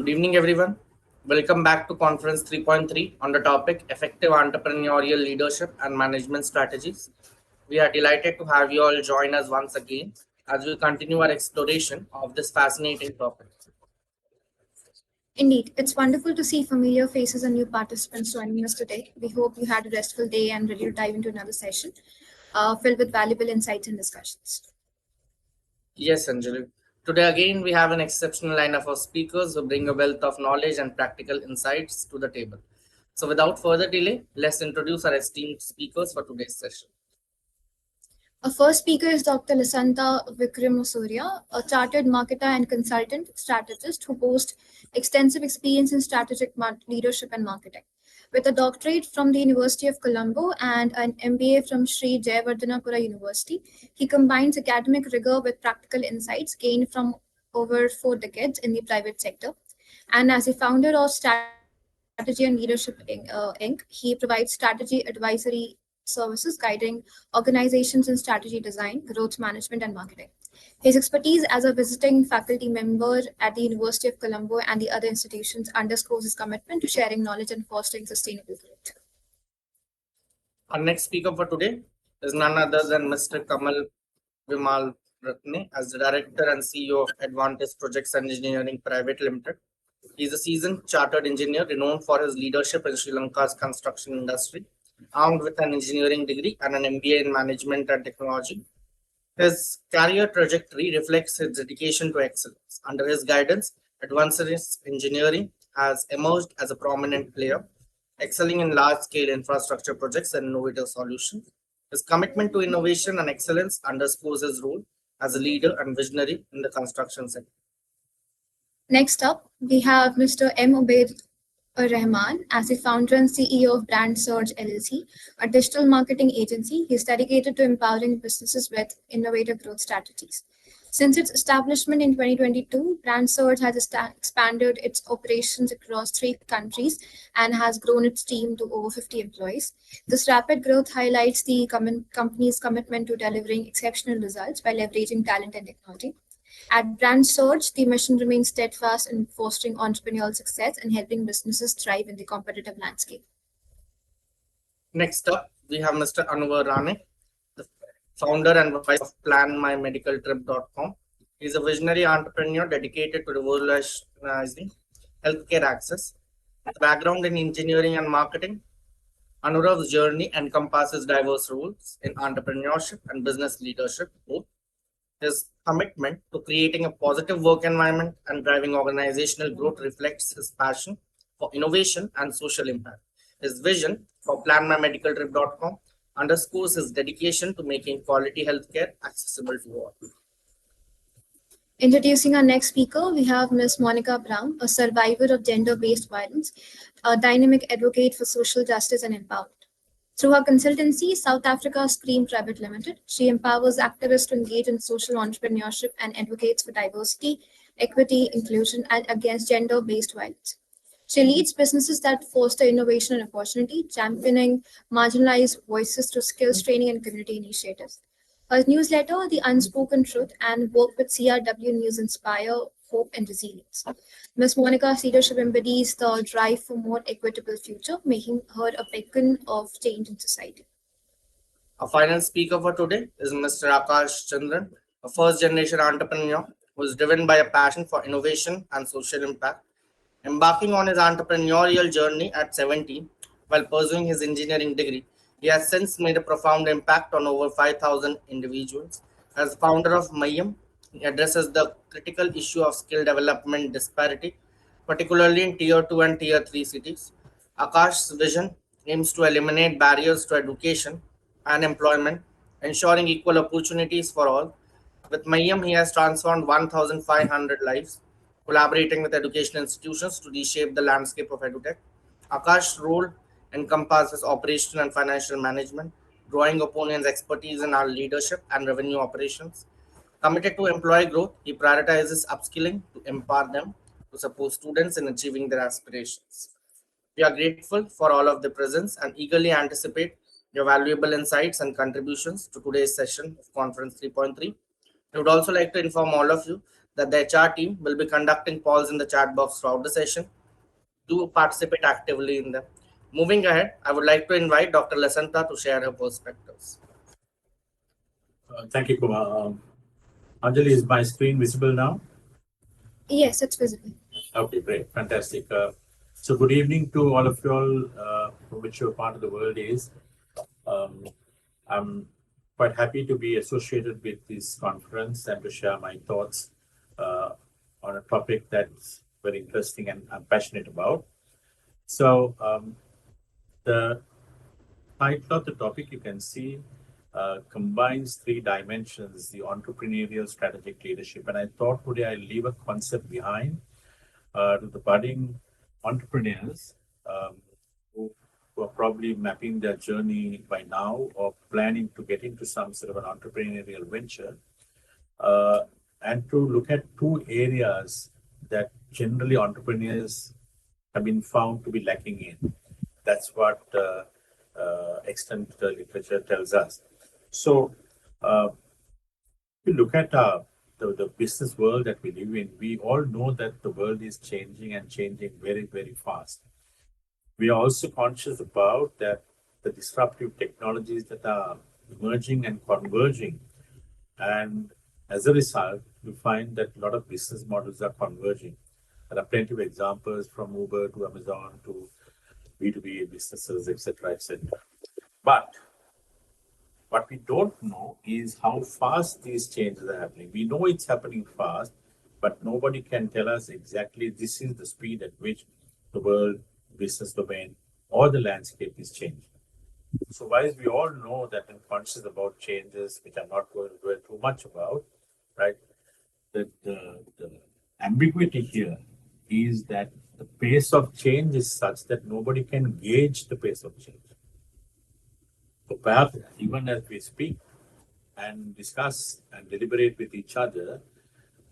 Good evening, everyone. Welcome back to Conference 3.3 on the topic Effective Entrepreneurial Leadership and Management Strategies. We are delighted to have you all join us once again as we continue our exploration of this fascinating topic. Indeed, it's wonderful to see familiar faces and new participants joining us today. We hope you had a restful day and ready to dive into another session filled with valuable insights and discussions. Yes, Anjali. Today, again, we have an exceptional lineup of speakers who bring a wealth of knowledge and practical insights to the table. So, without further delay, let's introduce our esteemed speakers for today's session. Our first speaker is Dr. Lasanta Vikramasuriya, a chartered marketer and consultant strategist who boasts extensive experience in strategic leadership and marketing. With a doctorate from the University of Colombo and an MBA from Sri Jayawardhanapura University, he combines academic rigor with practical insights gained from over 4 decades in the private sector. And as the founder of Strategy and Leadership Inc., he provides strategy advisory services guiding organizations in strategy design, growth management, and marketing. His expertise as a visiting faculty member at the University of Colombo and the other institutions underscores his commitment to sharing knowledge and fostering sustainable growth. Our next speaker for today is none other than Mr. Kamal Vimal Ratne as the Director and CEO of Advantage Projects and Engineering Private Limited. He is a seasoned chartered engineer renowned for his leadership in Sri Lanka's construction industry, armed with an engineering degree and an MBA in Management and Technology. His career trajectory reflects his dedication to excellence. Under his guidance, Advantage Engineering has emerged as a prominent player, excelling in large-scale infrastructure projects and innovative solutions. His commitment to innovation and excellence underscores his role as a leader and visionary in the construction sector. Next up, we have Mr. M. Ubaid Rahman as the founder and CEO of Brand Surge LLC, a digital marketing agency. He is dedicated to empowering businesses with innovative growth strategies. Since its establishment in 2022, Brand Surge has expanded its operations across 3 countries and has grown its team to over 50 employees. This rapid growth highlights the company's commitment to delivering exceptional results by leveraging talent and technology. At Brand Surge, the mission remains steadfast in fostering entrepreneurial success and helping businesses thrive in the competitive landscape. Next up, we have Mr. Anwar Rane, the founder and vice of PlanMyMedicalTrip.com. He is a visionary entrepreneur dedicated to revolutionizing healthcare access. With background in engineering and marketing, Anurav's journey encompasses diverse roles in entrepreneurship and business leadership, both. His commitment to creating a positive work environment and driving organizational growth reflects his passion for innovation and social impact. His vision for PlanMyMedicalTrip.com underscores his dedication to making quality healthcare accessible to all. Introducing our next speaker, we have Ms. Monica Brown, a survivor of gender-based violence, a dynamic advocate for social justice and empowerment. Through her consultancy, South Africa Scream Private Limited, she empowers activists to engage in social entrepreneurship and advocates for diversity, equity, inclusion, and against gender-based violence. She leads businesses that foster innovation and opportunity, championing marginalized voices through skills training and community initiatives. Her newsletter, The Unspoken Truth, and work with CRW News inspire hope and resilience. Ms. Monica's leadership embodies the drive for more equitable future, making her a beacon of change in society. Our final speaker for today is Mr. Akash Chandran, a first-generation entrepreneur who is driven by a passion for innovation and social impact. Embarking on his entrepreneurial journey at 17 while pursuing his engineering degree, he has since made a profound impact on over 5,000 individuals. As founder of Mayam, he addresses the critical issue of skill development disparity, particularly in Tier 2 and Tier 3 cities. Akash's vision aims to eliminate barriers to education and employment, ensuring equal opportunities for all. With Mayam, he has transformed 1,500 lives, collaborating with education institutions to reshape the landscape of edutech. Akash's role encompasses operational and financial management, drawing upon his expertise in our leadership and revenue operations. Committed to employee growth, he prioritizes upskilling to empower them to support students in achieving their aspirations. We are grateful for all of the presence and eagerly anticipate your valuable insights and contributions to today's session of Conference 3.3. We would also like to inform all of you that the HR team will be conducting polls in the chat box throughout the session. Do participate actively in them. Moving ahead, I would like to invite Dr. Lasanta to share her perspectives. Thank you, Kumar. Anjali, is my screen visible now? Yes, it's visible. Okay, great, fantastic. So good evening to all of you all, from whichever part of the world is. I'm quite happy to be associated with this conference and to share my thoughts on a topic that's very interesting and I'm passionate about. So the title of the topic you can see combines three dimensions, the entrepreneurial strategic leadership. And I thought today I'll leave a concept behind to the budding entrepreneurs who are probably mapping their journey by now or planning to get into some sort of an entrepreneurial venture, and to look at two areas that generally entrepreneurs have been found to be lacking in. That's what extant literature tells us. So, if you look at the business world that we live in, we all know that the world is changing and changing very, very fast. We are also conscious about that the disruptive technologies that are emerging and converging. And as a result, we find that a lot of business models are converging. There are plenty of examples from Uber to Amazon to B2B businesses, etc., etc. But what we don't know is how fast these changes are happening. We know it's happening fast, but nobody can tell us exactly this is the speed at which the world, business domain, or the landscape is changing. So whilst we all know that and conscious about changes, which I'm not going to dwell too much about, right? The ambiguity here is that the pace of change is such that nobody can gauge the pace of change. So perhaps even as we speak and discuss and deliberate with each other,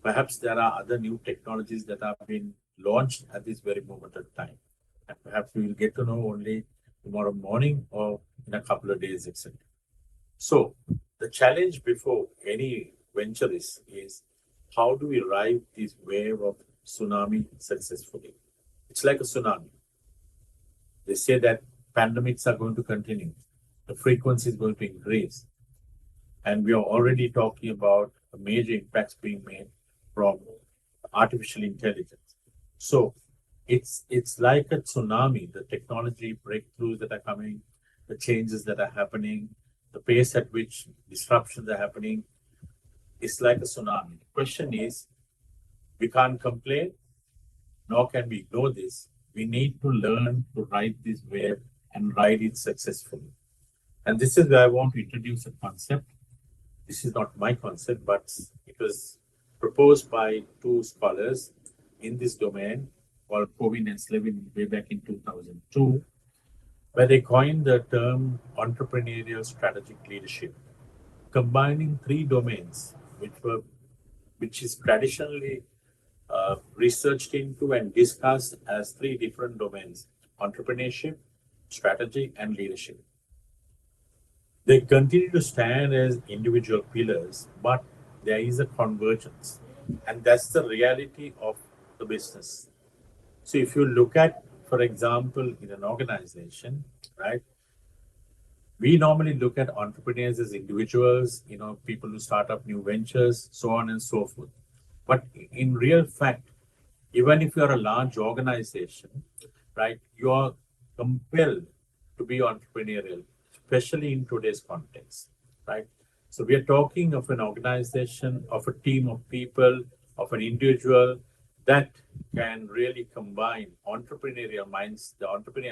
perhaps there are other new technologies that have been launched at this very moment of time. And perhaps we will get to know only tomorrow morning or in a couple of days, etc. So the challenge before any venture is how do we ride this wave of tsunami successfully? It's like a tsunami. They say that pandemics are going to continue. The frequency is going to increase. And we are already talking about major impacts being made from artificial intelligence. So it's like a tsunami, the technology breakthroughs that are coming, the changes that are happening, the pace at which disruptions are happening. It's like a tsunami. The question is, we can't complain, nor can we ignore this. We need to learn to ride this wave and ride it successfully. And this is where I want to introduce a concept. This is not my concept, but it was proposed by two scholars in this domain called Kovin and Slevin way back in 2002, where they coined the term entrepreneurial strategic leadership, combining three domains which is traditionally researched into and discussed as three different domains: entrepreneurship, strategy, and leadership. They continue to stand as individual pillars, but there is a convergence. And that's the reality of the business. So if you look at, for example, in an organization, right, we normally look at entrepreneurs as individuals, people who start up new ventures, so on and so forth. But in real fact, even if you are a large organization, right, you are compelled to be entrepreneurial, especially in today's context, right? So we are talking of an organization, of a team of people, of an individual that can really combine the entrepreneurial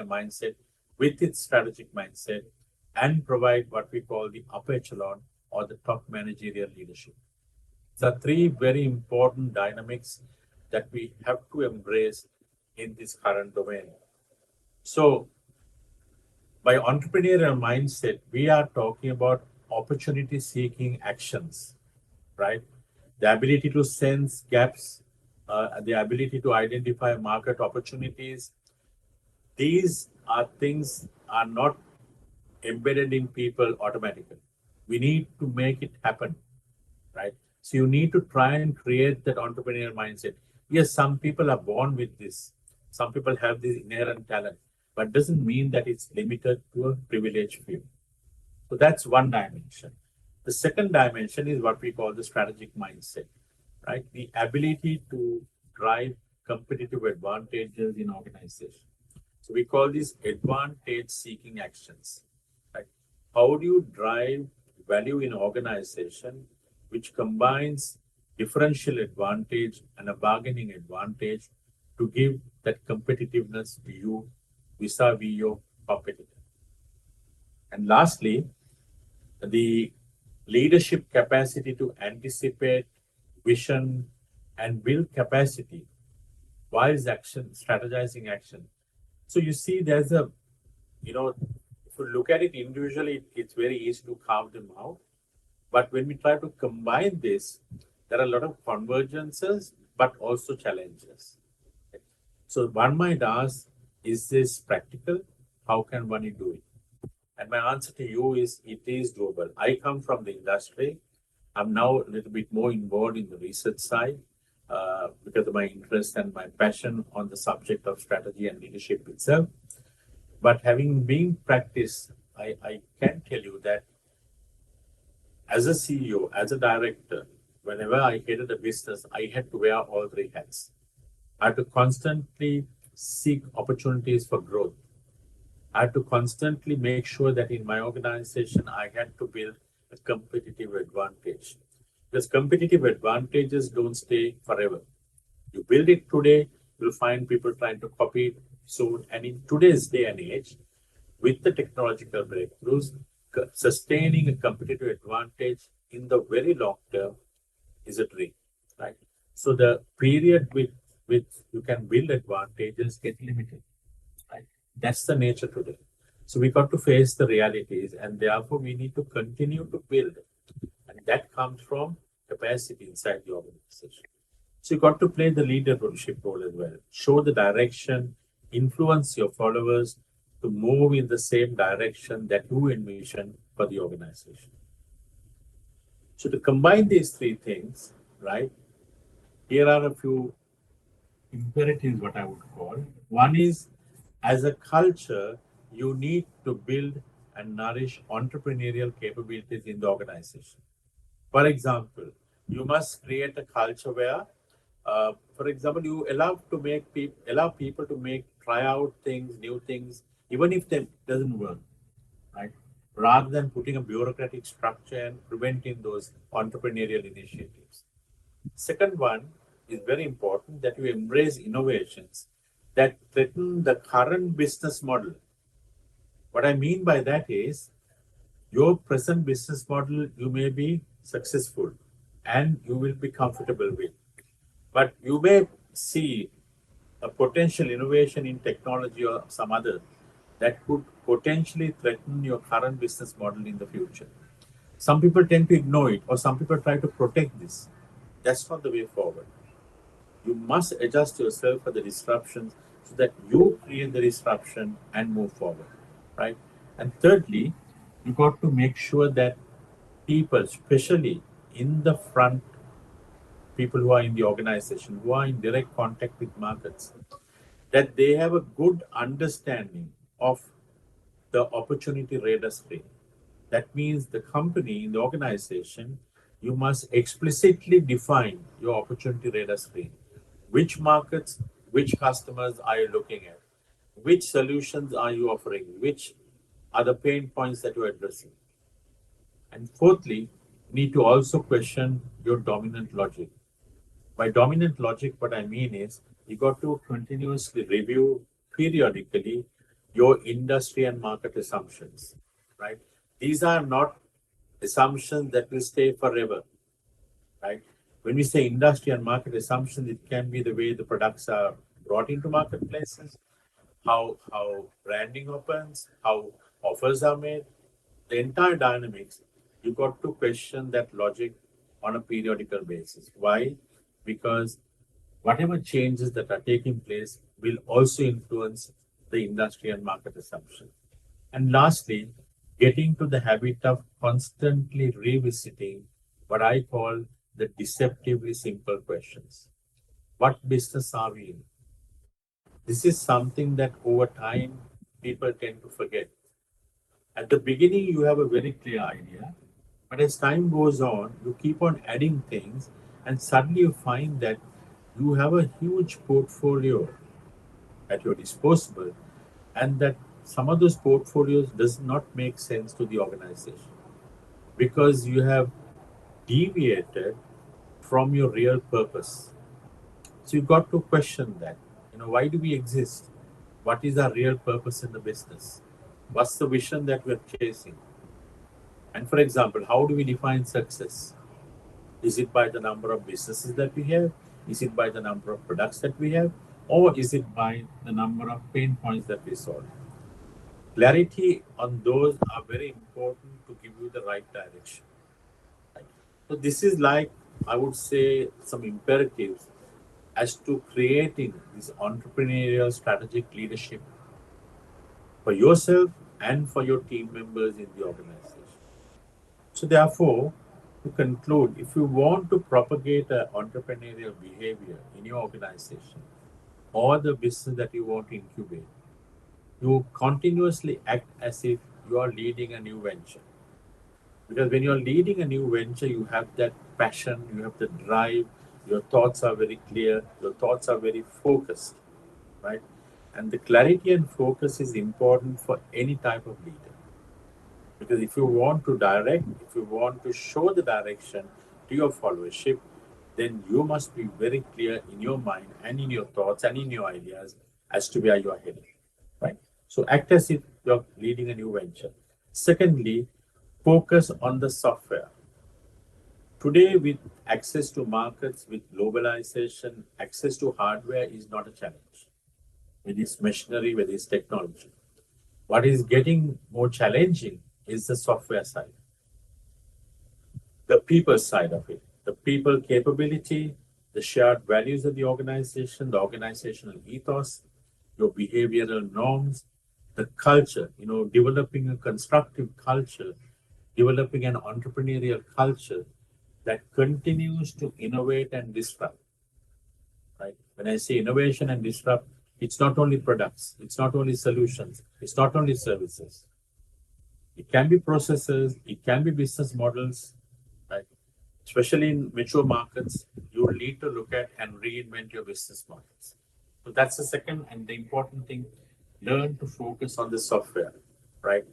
mindset with its strategic mindset and provide what we call the upper echelon or the top managerial leadership. There are three very important dynamics that we have to embrace in this current domain. So by entrepreneurial mindset, we are talking about opportunity seeking actions, right? The ability to sense gaps, the ability to identify market opportunities. These are things are not embedded in people automatically. We need to make it happen, right? So you need to try and create that entrepreneurial mindset. Yes, some people are born with this. Some people have this inherent talent, but doesn't mean that it's limited to a privileged few. So that's one dimension. The second dimension is what we call the strategic mindset, right? The ability to drive competitive advantages in organization. So we call these advantage seeking actions, right? How do you drive value in organization which combines differential advantage and a bargaining advantage to give that competitiveness to you vis-a-vis your competitor? And lastly, the leadership capacity to anticipate vision and build capacity wise action, strategizing action. So you see, there's a, if you look at it individually, it's very easy to carve them out. But when we try to combine this, there are a lot of convergences, but also challenges. So one might ask, is this practical? How can one do it? And my answer to you is, it is doable. I come from the industry. I'm now a little bit more involved in the research side because of my interest and my passion on the subject of strategy and leadership itself. But having been practiced, I can tell you that as a CEO, as a director, whenever I headed a business, I had to wear all three hats. I had to constantly seek opportunities for growth. I had to constantly make sure that in my organization, I had to build a competitive advantage. Because competitive advantages don't stay forever. You build it today, you'll find people trying to copy it soon. And in today's day and age, with the technological breakthroughs, sustaining a competitive advantage in the very long term is a dream, right? So the period with which you can build advantages get limited, right? That's the nature today. So we got to face the realities, and therefore we need to continue to build. And that comes from capacity inside the organization. So you got to play the leadership role as well. Show the direction, influence your followers to move in the same direction that you envision for the organization. So to combine these three things, right, here are a few imperatives, what I would call. One is, as a culture, you need to build and nourish entrepreneurial capabilities in the organization. For example, you must create a culture where, for example, you allow people to try out things, new things, even if it doesn't work, right? Rather than putting a bureaucratic structure and preventing those entrepreneurial initiatives. Second one is very important, that you embrace innovations that threaten the current business model. What I mean by that is, your present business model, you may be successful and you will be comfortable with. But you may see a potential innovation in technology or some other that could potentially threaten your current business model in the future. Some people tend to ignore it, or some people try to protect this. That's not the way forward. You must adjust yourself for the disruptions so that you create the disruption and move forward, right? And thirdly, you got to make sure that people, especially in the front, people who are in the organization, who are in direct contact with markets, that they have a good understanding of the opportunity radar screen. That means the company, in the organization, you must explicitly define your opportunity radar screen. Which markets, which customers are you looking at? Which solutions are you offering? Which are the pain points that you're addressing? And fourthly, you need to also question your dominant logic. By dominant logic, what I mean is, you got to continuously review periodically your industry and market assumptions, right? These are not assumptions that will stay forever, right? When we say industry and market assumptions, it can be the way the products are brought into marketplaces, how branding opens, how offers are made, the entire dynamics. You got to question that logic on a periodical basis. Why? Because whatever changes that are taking place will also influence the industry and market assumptions. And lastly, getting to the habit of constantly revisiting what I call the deceptively simple questions. What business are we in? This is something that over time people tend to forget. At the beginning, you have a very clear idea, but as time goes on, you keep on adding things, and suddenly you find that you have a huge portfolio at your disposal, and that some of those portfolios does not make sense to the organization because you have deviated from your real purpose. So you got to question that. Why do we exist? What is our real purpose in the business? What's the vision that we're chasing? And for example, how do we define success? Is it by the number of businesses that we have? Is it by the number of products that we have? Or is it by the number of pain points that we solve? Clarity on those are very important to give you the right direction. Right? So this is like, I would say, some imperatives as to creating this entrepreneurial strategic leadership for yourself and for your team members in the organization. So therefore, to conclude, if you want to propagate an entrepreneurial behavior in your organization or the business that you want to incubate, you continuously act as if you are leading a new venture. Because when you're leading a new venture, you have that passion, you have the drive, your thoughts are very clear, your thoughts are very focused, right? And the clarity and focus is important for any type of leader. Because if you want to direct, if you want to show the direction to your followership, then you must be very clear in your mind and in your thoughts and in your ideas as to where you are heading, right? So act as if you're leading a new venture. Secondly, focus on the software. Today, with access to markets, with globalization, access to hardware is not a challenge. Whether it's machinery, whether it's technology. What is getting more challenging is the software side, the people side of it, the people capability, the shared values of the organizational ethos, your behavioral norms, the culture, developing a constructive culture, developing an entrepreneurial culture that continues to innovate and disrupt, right? When I say innovation and disrupt, it's not only products, it's not only solutions, it's not only services. It can be processes, it can be business models, right? Especially in mature markets, you will need to look at and reinvent your business models. So that's the second and the important thing. Learn to focus on the software, right?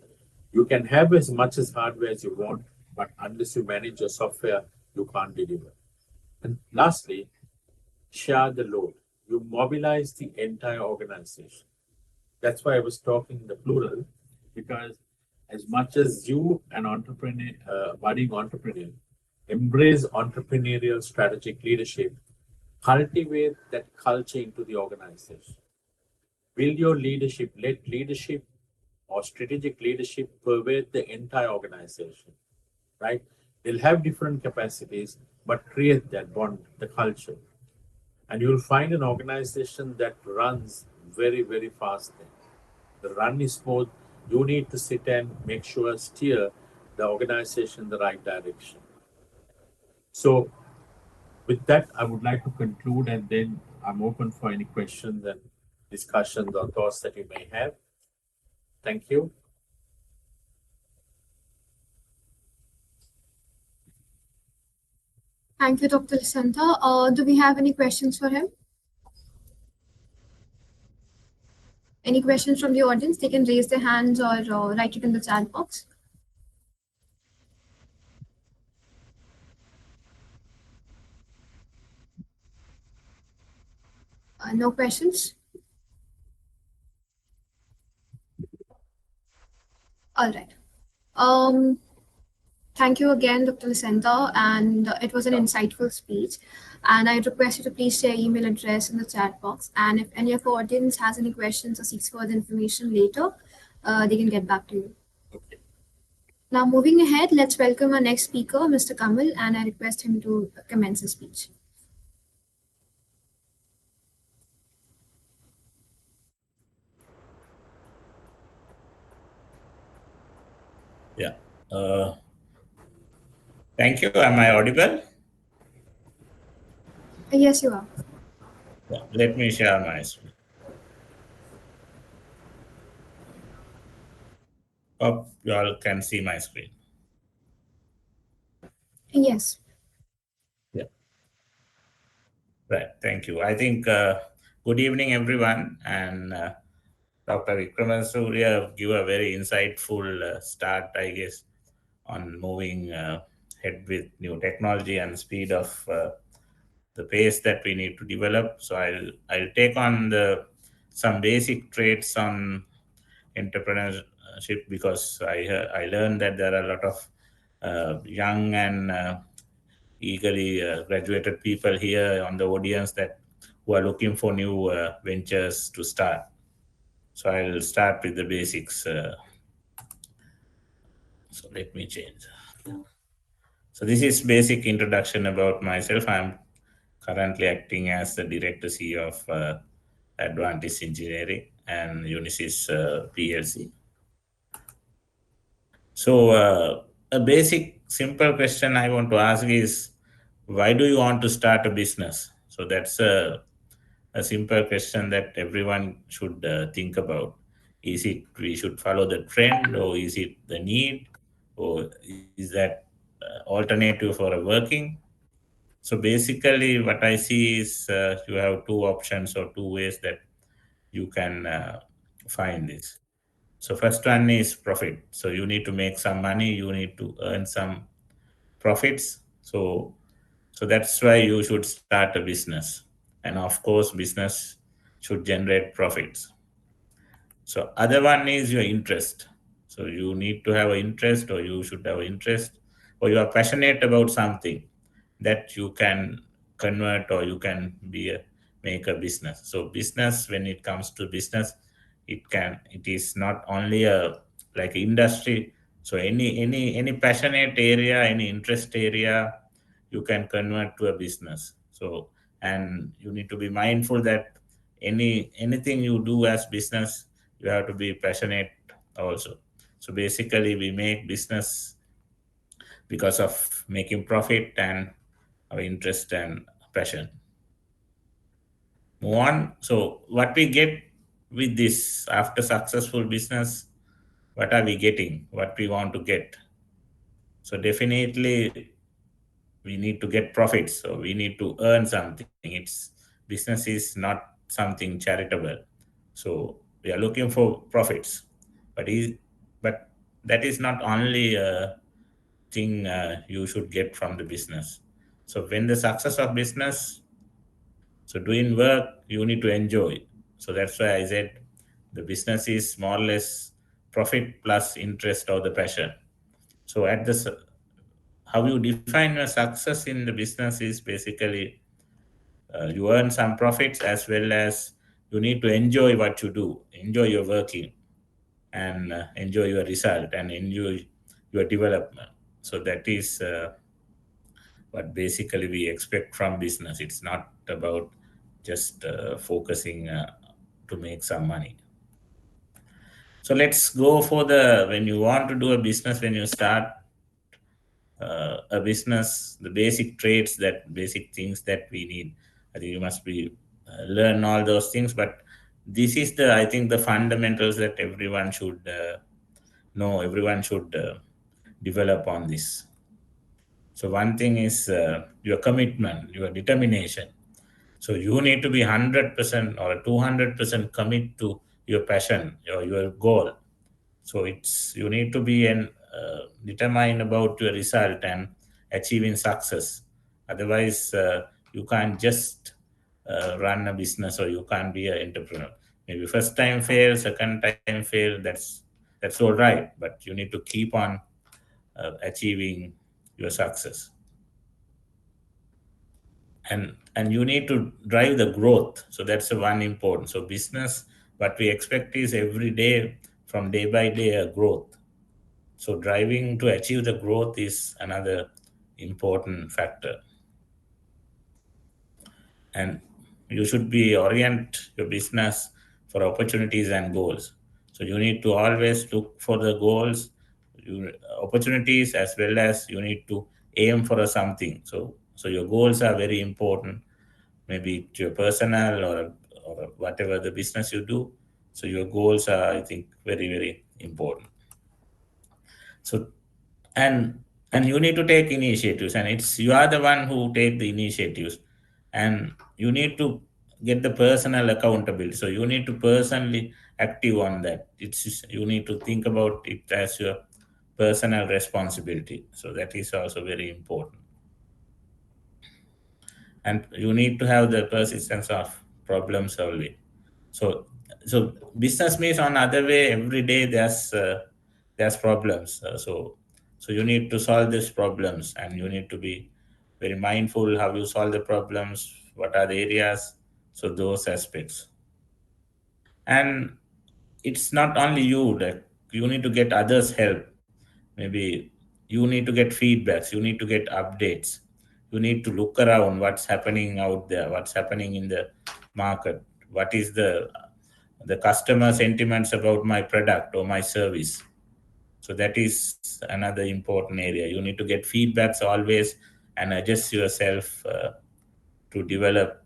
You can have as much as hardware as you want, but unless you manage your software, you can't deliver. And lastly, share the load. You mobilize the entire organization. That's why I was talking in the plural, because as much as you, an entrepreneur, budding entrepreneur, embrace entrepreneurial strategic leadership, cultivate that culture into the organization. Build your leadership, let leadership or strategic leadership pervade the entire organization, right? They'll have different capacities, but create that bond, the culture. And you'll find an organization that runs very, very fast. The run is smooth. You need to sit and make sure, steer the organization in the right direction. So with that, I would like to conclude, and then I'm open for any questions and discussions or thoughts that you may have. Thank you. Thank you, Dr. Lasanta. Do we have any questions for him? Any questions from the audience? They can raise their hands or write it in the chat box. No questions? All right. Thank you again, Dr. Lasanta, and it was an insightful speech. And I request you to please share email address in the chat box. And if any of our audience has any questions or seeks further information later, they can get back to you. Okay. Now, moving ahead, let's welcome our next speaker, Mr. Kamal, and I request him to commence his speech. Yeah. Thank you. Am I audible? Yes, you are. Yeah, let me share my screen. Hope you all can see my screen. Yes. Yeah, right. Thank you. I think good evening, everyone. And Dr. Vikram Surya give a very insightful start, I guess, on moving ahead with new technology and speed of the pace that we need to develop. So I'll take on the some basic traits on entrepreneurship because I learned that there are a lot of young and eagerly graduated people here on the audience that who are looking for new ventures to start. So I'll start with the basics. So let me change. So this is basic introduction about myself. I'm currently acting as the director CEO of Advantage Engineering and Unisys PLC. So a basic simple question I want to ask is, why do you want to start a business? So that's a simple question that everyone should think about. Is it we should follow the trend, or is it the need, or is that alternative for a working? So basically, what I see is you have two options or two ways that you can find this. So first one is profit. So you need to make some money, you need to earn some profits. So that's why you should start a business. And of course, business should generate profits. So other one is your interest. So you need to have an interest, or you should have an interest, or you are passionate about something that you can convert, or you can make a business. So business, when it comes to business, it is not only a like industry. So any passionate area, any interest area, you can convert to a business. So, and you need to be mindful that anything you do as business, you have to be passionate also. So basically we make business because of making profit and our interest and passion. Move on. So what we get with this after successful business, what are we getting? What we want to get? So definitely we need to get profits. So we need to earn something. It's business is not something charitable. So we are looking for profits, but that is not only a thing you should get from the business. So when the success of business, so doing work you need to enjoy. So that's why I said the business is more or less profit plus interest or the passion. So at this, how you define your success in the business is basically you earn some profits, as well as you need to enjoy what you do, enjoy your working, and enjoy your result, and enjoy your development. So that is what basically we expect from business. It's not about just focusing to make some money. So let's go for the when you want to do a business, when you start a business, the basic traits, that basic things that we need. I think you must be learn all those things, but this is the I think the fundamentals that everyone should know. Everyone should develop on this. So one thing is your commitment, your determination. So you need to be 100% or 200% commit to your passion or your goal. So it's you need to be determined about your result and achieving success. Otherwise, you can't just run a business, or you can't be an entrepreneur. Maybe first time fail, second time fail. That's all right, but you need to keep on achieving your success. And you need to drive the growth. So that's the one important. So business, what we expect is every day, from day by day, a growth. So driving to achieve the growth is another important factor. And you should be orient your business for opportunities and goals. So you need to always look for the goals, opportunities, as well as you need to aim for a something. So your goals are very important. maybe to your personal or whatever the business you do. So your goals are, I think, very, very important. So and you need to take initiatives, and it's you are the one who take the initiatives, and you need to get the personal accountability. So you need to personally active on that. You need to think about it as your personal responsibility. So that is also very important. And you need to have the persistence of problem solving. So so business means on other way every day there's problems. So you need to solve these problems, and you need to be very mindful how you solve the problems, what are the areas, so those aspects. And it's not only you that you need to get others help. Maybe you need to get feedbacks, you need to get updates, you need to look around what's happening out there, what's happening in the market, what is the customer sentiments about my product or my service. So that is another important area. You need to get feedbacks always and adjust yourself to develop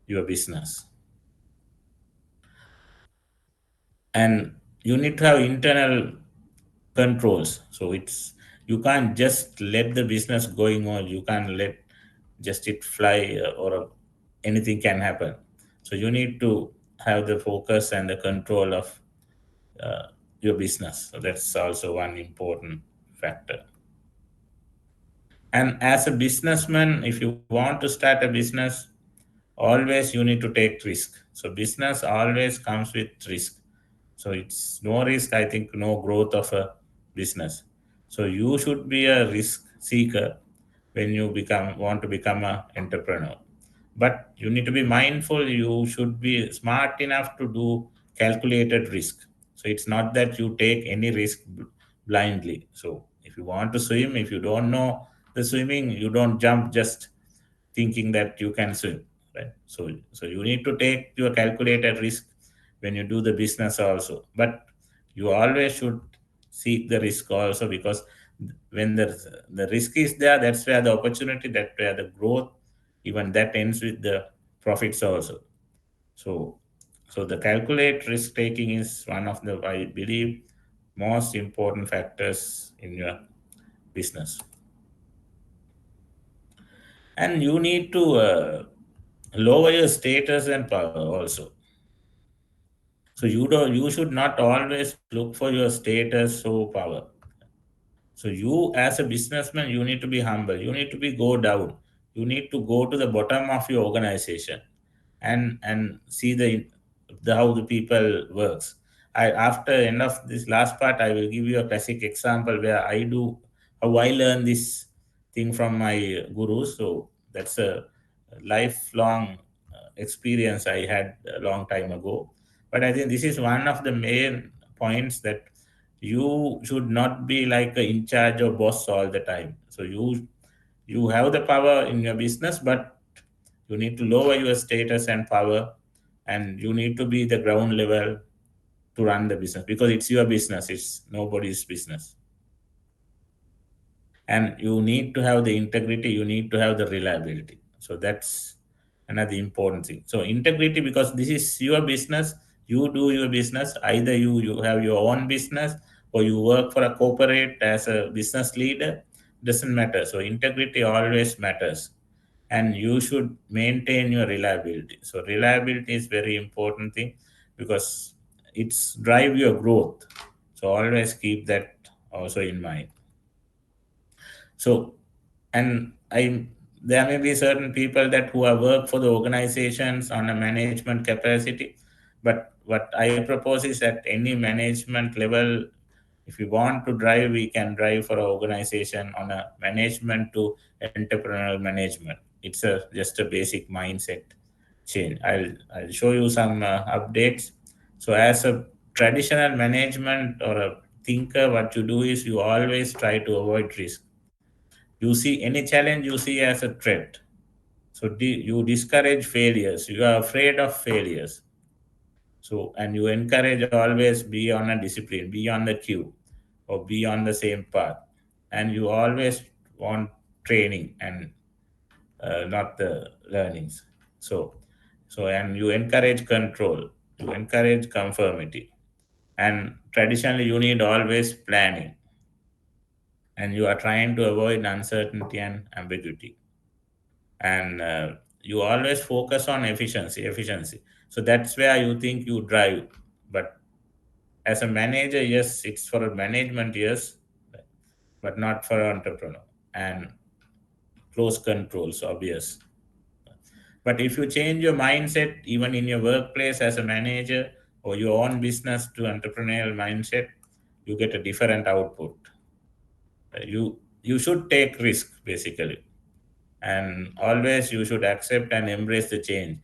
your business. And you need to have internal controls. So it's you can't just let the business going on, you can't let just it fly, or anything can happen. So you need to have the focus and the control of uh, your business. So that's also one important factor. And as a businessman, if you want to start a business, always you need to take risk. So business always comes with risk. So it's no risk, I think, no growth of a business. So you should be a risk seeker when you become want to become an entrepreneur. But you need to be mindful. You should be smart enough to do calculated risk. So it's not that you take any risk blindly. So if you want to swim, if you don't know the swimming, you don't jump just thinking that you can swim, right? So you need to take your calculated risk when you do the business also. But you always should seek the risk also, because when the risk is there, that's where the opportunity, that's where the growth, even that ends with the profits also. So so the calculate risk taking is one of the, I believe, most important factors in your business. And you need to lower your status and power also. So you should not always look for your status or power. So you as a businessman, you need to be humble, you need to be go down, you need to go to the bottom of your organization and see the how the people works. I After end of this last part, I will give you a classic example where I do how I learn this thing from my gurus. So that's a lifelong experience I had a long time ago. But I think this is one of the main points, that you should not be like a in charge or boss all the time. So you have the power in your business, but you need to lower your status and power, and you need to be the ground level to run the business, because it's your business, it's nobody's business. And you need to have the integrity, you need to have the reliability. So that's another important thing. So integrity, because this is your business, you do your business, either you have your own business or you work for a corporate as a business leader, doesn't matter. So integrity always matters, and you should maintain your reliability. So reliability is very important thing, because it's drive your growth. So always keep that also in mind. So, and I there may be certain people that who have worked for the organizations on a management capacity, but what I propose is at any management level, if we want to drive, we can drive for an organization on a management to entrepreneurial management. It's a just a basic mindset change. I'll show you some updates. So as a traditional management or a thinker, what you do is you always try to avoid risk. You see any challenge you see as a threat. So you discourage failures. You are afraid of failures. So, and you encourage always be on a discipline, be on the queue, or be on the same path. And you always want training and not the learnings. So, and you encourage control, you encourage conformity, and traditionally you need always planning, and you are trying to avoid uncertainty and ambiguity, and you always focus on efficiency. So that's where you think you drive, but as a manager, yes, it's for a management, yes, but not for entrepreneur. And close controls, obvious. But if you change your mindset, even in your workplace as a manager or your own business to entrepreneurial mindset, you get a different output. You should take risk basically, and always you should accept and embrace the change.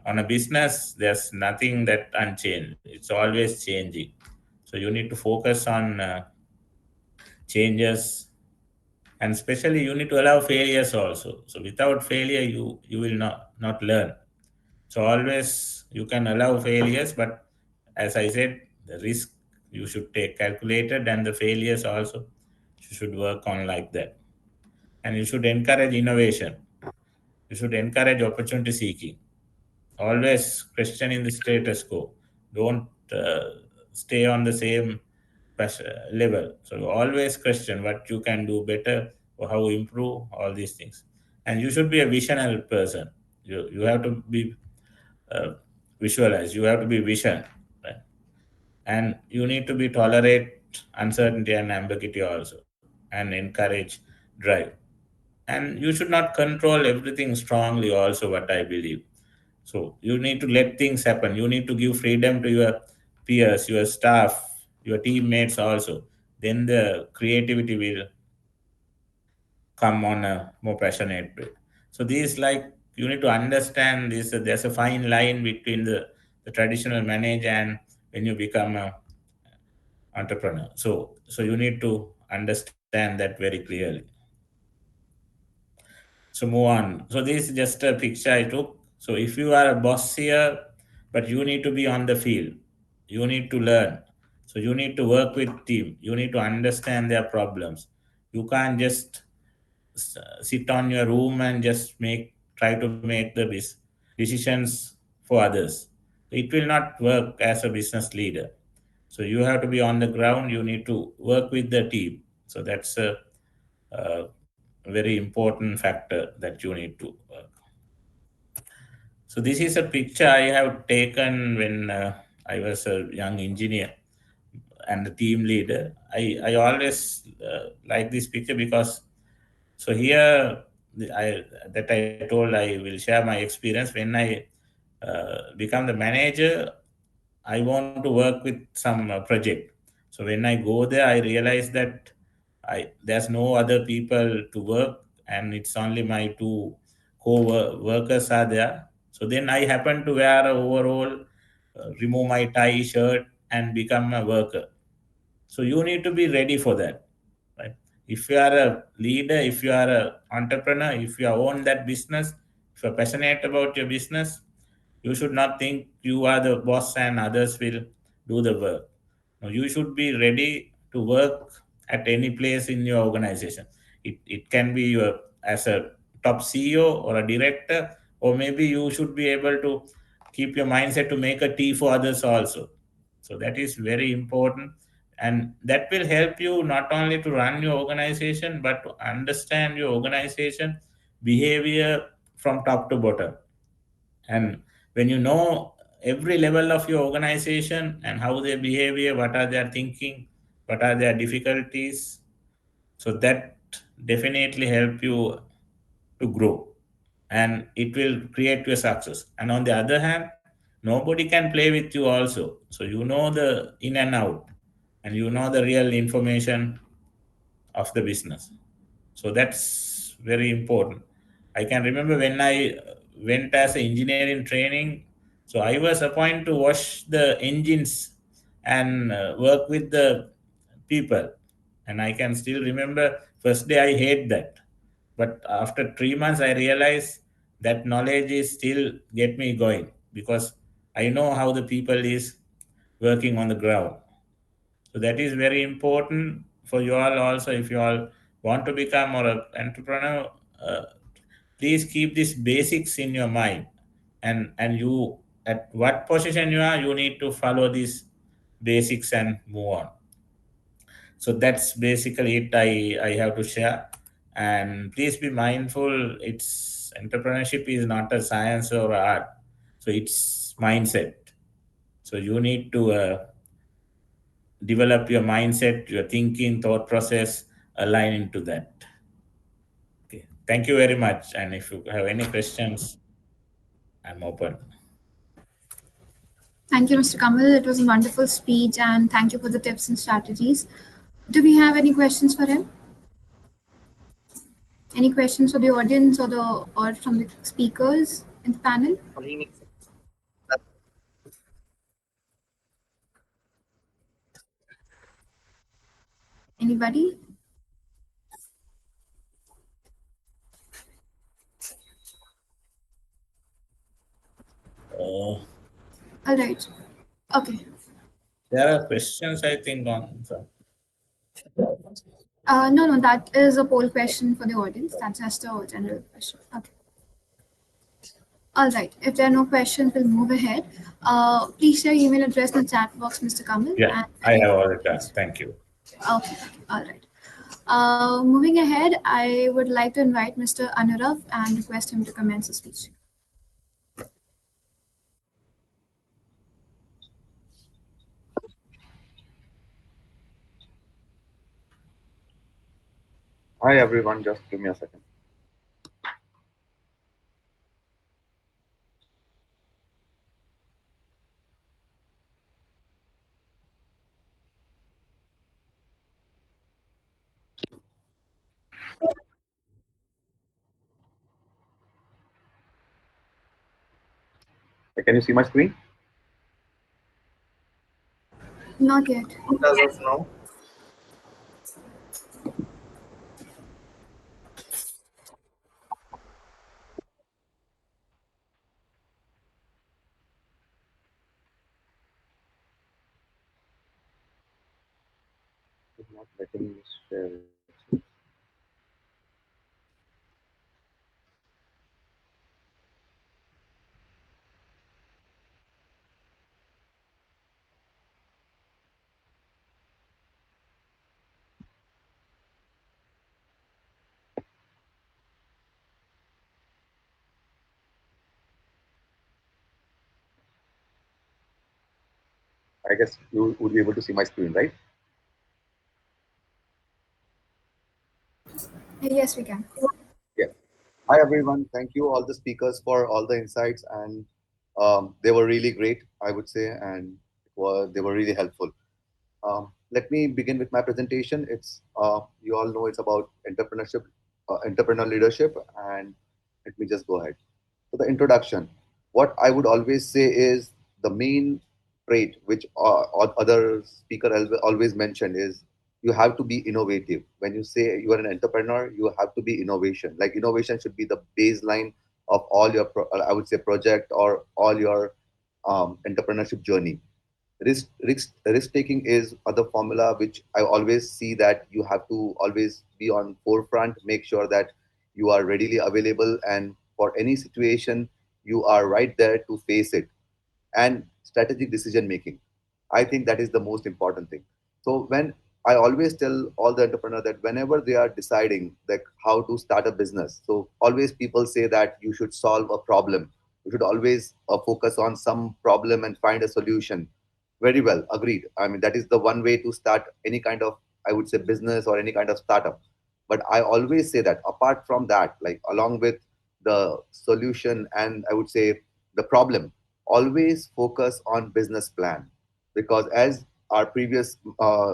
On a business, there's nothing that unchanged. It's always changing. So you need to focus on changes, and especially you need to allow failures also. So without failure, you will not learn. So always you can allow failures, but as I said, the risk you should take calculated, and the failures also you should work on like that. And you should encourage innovation. You should encourage opportunity seeking. Always questioning the status quo. Don't stay on the same level. So you always question what you can do better or how improve all these things. And you should be a visionary person. You have to be uh, visualize. You have to be vision, right? And you need to be tolerate uncertainty and ambiguity also, and encourage drive. And you should not control everything strongly also, what I believe. So you need to let things happen. You need to give freedom to your peers, your staff, your teammates also. Then the creativity will come on a more passionate way. So these, like, you need to understand this. There's a fine line between the traditional manager and when you become a entrepreneur. So you need to understand that very clearly. So move on. So this is just a picture I took. So if you are a boss here, but you need to be on the field, you need to learn. So you need to work with team. You need to understand their problems. You can't just sit on your room and just try to make the decisions for others. It will not work as a business leader. So you have to be on the ground. You need to work with the team. So that's a very important factor that you need to work. So this is a picture I have taken when I was a young engineer and a team leader. I always like this picture because so here that I told I will share my experience when I become the manager. I want to work with some project. So when I go there, I realize that there's no other people to work, and it's only my two co-workers are there. So then I happen to wear a overall, remove my tie, shirt, and become a worker. So you need to be ready for that, right? If you are a leader, if you are an entrepreneur, if you own that business, if you're passionate about your business, you should not think you are the boss and others will do the work. No, you should be ready to work at any place in your organization. It can be your as a top CEO or a director, or maybe you should be able to keep your mindset to make a tea for others also. So that is very important, and that will help you not only to run your organization but to understand your organization behavior from top to bottom. And when you know every level of your organization and how their behavior, what are their thinking, what are their difficulties, so that definitely help you to grow, and it will create your success. And on the other hand, nobody can play with you also. So you know the in and out, and you know the real information of the business. So that's very important. I can remember when I went as an engineering training, so I was appointed to wash the engines and work with the people. And I can still remember first day I hate that. But after 3 months, I realized that knowledge is still get me going because I know how the people is working on the ground. So that is very important for you all also. If you all want to become or an entrepreneur, uh, please keep these basics in your mind, and you, at what position you are, you need to follow these basics and move on. So that's basically it I have to share. And please be mindful, it's entrepreneurship is not a science or art, so it's mindset. So you need to develop your mindset, your thinking, thought process, align into that. Okay, thank you very much, and if you have any questions, I'm open. Thank you, Mr. Kamal. It was a wonderful speech, and thank you for the tips and strategies. Do we have any questions for him? Any questions for the audience or from the speakers in the panel? Anybody? Uh, All right. Okay. there are questions, I think, on. No, that is a poll question for the audience. That's just a general question. Okay. All right. If there are no questions, we'll move ahead. Please share your email address in the chat box, Mr. Kamal. Yeah, I have already done. Thank you. Okay. All right. Moving ahead, I would like to invite Mr. Anurav and request him to commence the speech. Hi everyone, just give me a second. Can you see my screen? Not yet. As of now. It's not letting me share. I guess you would be able to see my screen, right? Yes, we can. Yeah. Hi everyone. Thank you all the speakers for all the insights, and they were really great, I would say, and they were really helpful. Let me begin with my presentation. It's you all know it's about entrepreneurship, entrepreneur leadership, and let me just go ahead. So the introduction. What I would always say is the main trait which other speaker always mentioned is you have to be innovative. When you say you are an entrepreneur, you have to be innovation. Like innovation should be the baseline of all your, I would say, project or all your entrepreneurship journey. Risk taking is other formula which I always see that you have to always be on forefront, make sure that you are readily available, and for any situation you are right there to face it. And strategic decision making, I think that is the most important thing. So when I always tell all the entrepreneurs that whenever they are deciding like how to start a business, so always people say that you should solve a problem, you should always focus on some problem and find a solution. Very well, agreed. I mean, that is the one way to start any kind of, I would say, business or any kind of startup. But I always say that apart from that, like along with the solution and I would say the problem, always focus on business plan, because as our previous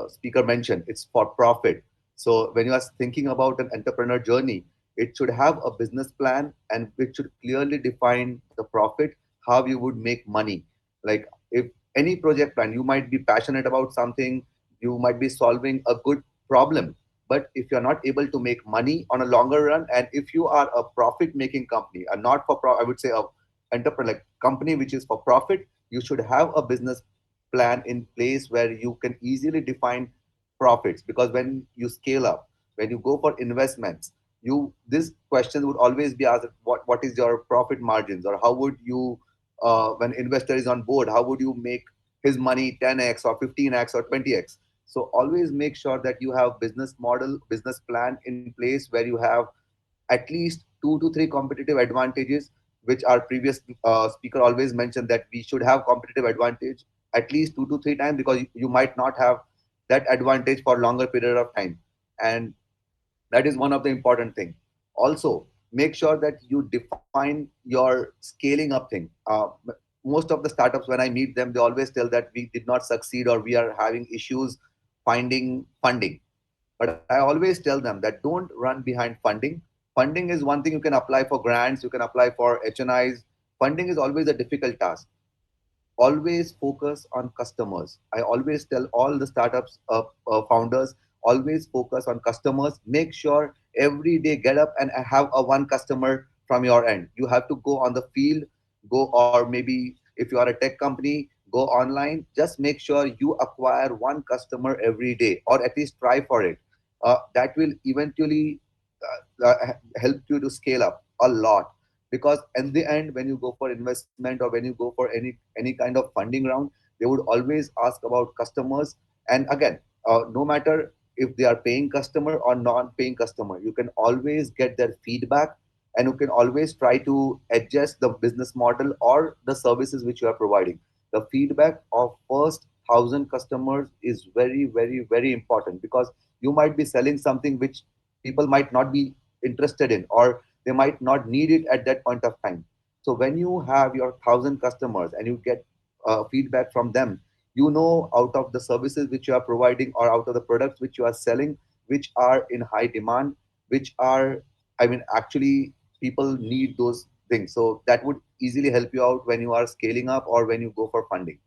speaker mentioned, it's for profit. So when you are thinking about an entrepreneur journey, it should have a business plan and it should clearly define the profit, how you would make money. Like if any project plan, you might be passionate about something, you might be solving a good problem, but if you're not able to make money on a longer run, and if you are a profit making company, a not for I would say a enterprise like company which is for profit, you should have a business plan in place where you can easily define profits. Because when you scale up, when you go for investments, this question would always be asked, what is your profit margins, or how would you, when investor is on board, how would you make his money 10x or 15x or 20x? So always make sure that you have business model, business plan in place where you have at least 2 to 3 competitive advantages, which our previous speaker always mentioned, that we should have competitive advantage at least 2 to 3 times, because you might not have that advantage for longer period of time. And that is one of the important thing. Also, make sure that you define your scaling up thing. Most of the startups, when I meet them, they always tell that we did not succeed, or we are having issues finding funding. But I always tell them that don't run behind funding. Funding is one thing, you can apply for grants, you can apply for HNIs. Funding is always a difficult task. Always focus on customers. I always tell all the startups founders, always focus on customers. Make sure every day get up and have a one customer from your end. You have to go on the field, go, or maybe if you are a tech company, go online. Just make sure you acquire one customer every day, or at least try for it. That will eventually help you to scale up a lot. Because in the end, when you go for investment, or when you go for any kind of funding round, they would always ask about customers. And again, no matter if they are paying customer or non-paying customer, you can always get their feedback, and you can always try to adjust the business model or the services which you are providing. The feedback of first 1,000 customers is very, very, very important, because you might be selling something which people might not be interested in, or they might not need it at that point of time. So when you have your 1,000 customers and you get feedback from them, you know, out of the services which you are providing, or out of the products which you are selling, which are in high demand, which are, I mean, actually people need those things. So that would easily help you out when you are scaling up, or when you go for funding.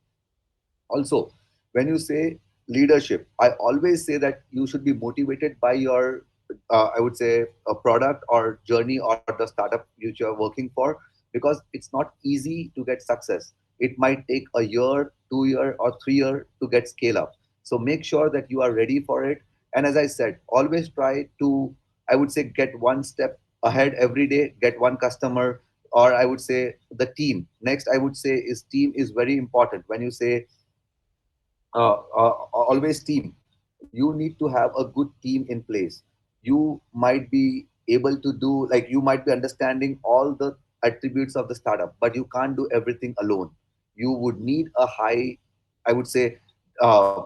Also, when you say leadership, I always say that you should be motivated by your, I would say, a product or journey, or the startup which you are working for, because it's not easy to get success. It might take a year, 2 year, or 3 year to get scale up. So make sure that you are ready for it. And as I said, always try to, I would say, get one step ahead every day, get one customer, or I would say the team. Next, I would say is team is very important. When you say always team, you need to have a good team in place. You might be able to do, like, you might be understanding all the attributes of the startup, but you can't do everything alone. You would need a high, I would say, uh,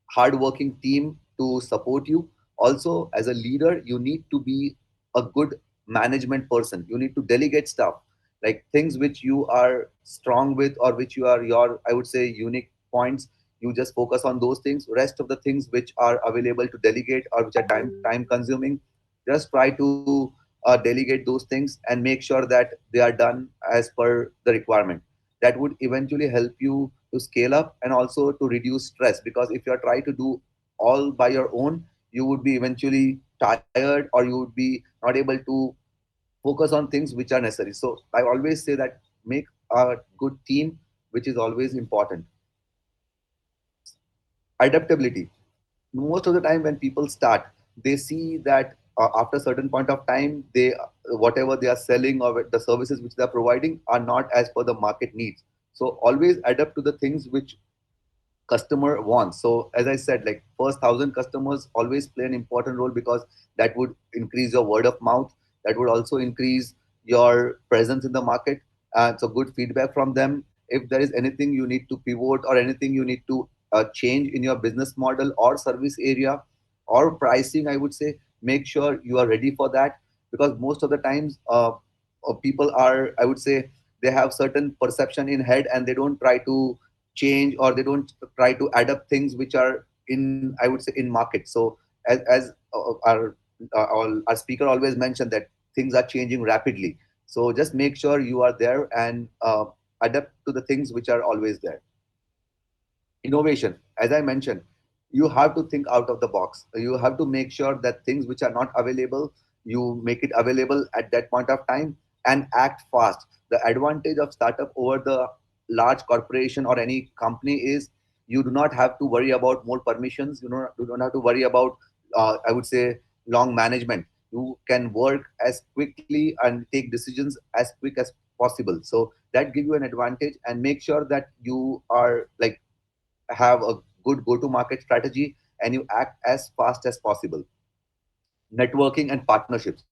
hardworking team to support you. Also, as a leader, you need to be a good management person. You need to delegate stuff, like things which you are strong with, or which you are your, I would say, unique points. You just focus on those things. Rest of the things which are available to delegate, or which are time consuming, just try to delegate those things, and make sure that they are done as per the requirement. That would eventually help you to scale up, and also to reduce stress, because if you are trying to do all by your own, you would be eventually tired, or you would be not able to focus on things which are necessary. So I always say that make a good team, which is always important. Adaptability. Most of the time when people start, they see that after a certain point of time, they, whatever they are selling, or the services which they are providing, are not as per the market needs. So always adapt to the things which customer wants. So as I said, like, first 1,000 customers always play an important role, because that would increase your word of mouth. That would also increase your presence in the market. So good feedback from them. If there is anything you need to pivot, or anything you need to change in your business model or service area or pricing, I would say, make sure you are ready for that. Because most of the times, people are, I would say, they have certain perception in head, and they don't try to change, or they don't try to adapt things which are in, I would say, in market. So as our speaker always mentioned, that things are changing rapidly. So just make sure you are there, and adapt to the things which are always there. Innovation, as I mentioned, you have to think out of the box. You have to make sure that things which are not available, you make it available at that point of time, and act fast. The advantage of startup over the large corporation or any company is, you do not have to worry about more permissions. You don't have to worry about, I would say, long management. You can work as quickly and take decisions as quick as possible. So that give you an advantage, and make sure that you are like have a good go to market strategy, and you act as fast as possible. Networking and partnerships.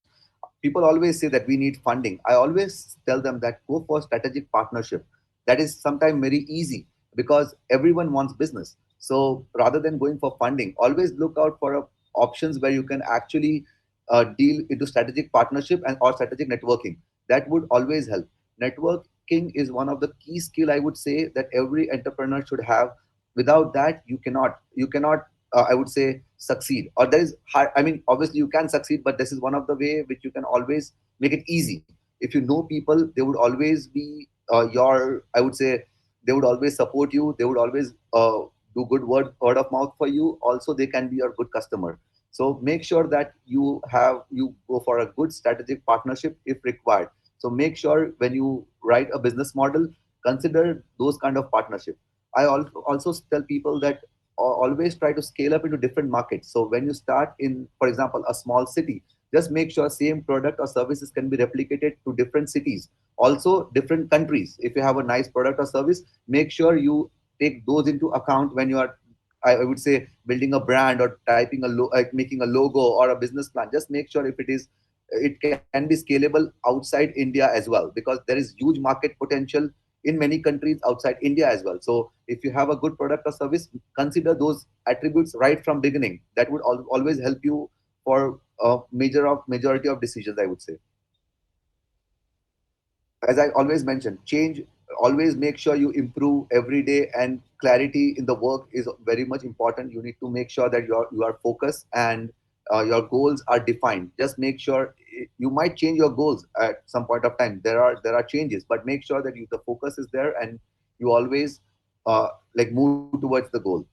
People always say that we need funding. I always tell them that go for strategic partnership. That is sometimes very easy because everyone wants business. So rather than going for funding, always look out for options where you can actually deal into strategic partnership and or strategic networking. That would always help. Networking is one of the key skill, I would say, that every entrepreneur should have. Without that, you cannot I would say succeed. Or there is hard, I mean, obviously you can succeed, but this is one of the way which you can always make it easy. If you know people, they would always be your, I would say, they would always support you. They would always do good word of mouth for you. Also, they can be your good customer. So make sure that you go for a good strategic partnership if required. So make sure when you write a business model, consider those kind of partnership. I also tell people that always try to scale up into different markets. So when you start in, for example, a small city, just make sure same product or services can be replicated to different cities, also different countries. If you have a nice product or service, make sure you take those into account when you are, I would say, building a brand or typing like making a logo or a business plan. Just make sure if it can be scalable outside India as well, because there is huge market potential in many countries outside India as well. So if you have a good product or service, consider those attributes right from beginning. That would always help you for majority of decisions, I would say. As I always mention, change, always make sure you improve every day, and clarity in the work is very much important. You need to make sure that you are focused, and your goals are defined. Just make sure you might change your goals at some point of time. There are changes, but make sure that the focus is there, and you always like move towards the goal.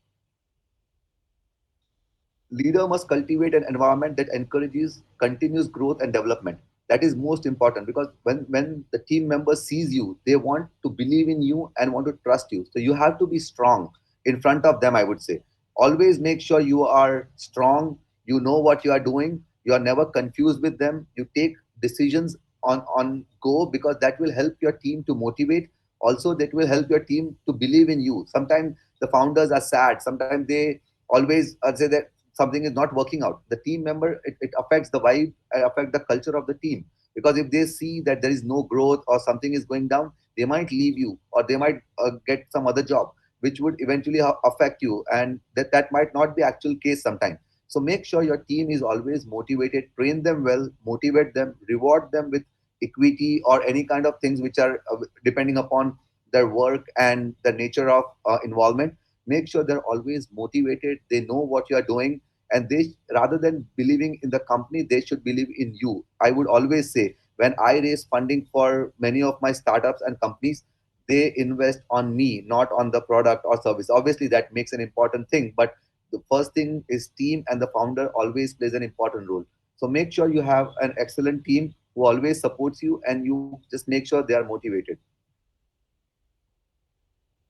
Leader must cultivate an environment that encourages continuous growth and development. That is most important, because when the team member sees you, they want to believe in you and want to trust you. So you have to be strong in front of them, I would say. Always make sure you are strong, you know what you are doing, you are never confused with them, you take decisions on go, because that will help your team to motivate. Also, that will help your team to believe in you. Sometimes the founders are sad, sometimes they always say that something is not working out. The team member, it affects the vibe, affect the culture of the team. Because if they see that there is no growth or something is going down, they might leave you, or they might get some other job, which would eventually affect you, and that might not be actual case sometimes. So make sure your team is always motivated, train them well, motivate them, reward them with equity or any kind of things which are depending upon their work and the nature of involvement. Make sure they're always motivated, they know what you are doing, and they, rather than believing in the company, they should believe in you. I would always say, when I raise funding for many of my startups and companies, they invest on me, not on the product or service. Obviously that makes an important thing, but the first thing is team, and the founder always plays an important role. So make sure you have an excellent team who always supports you, and you just make sure they are motivated.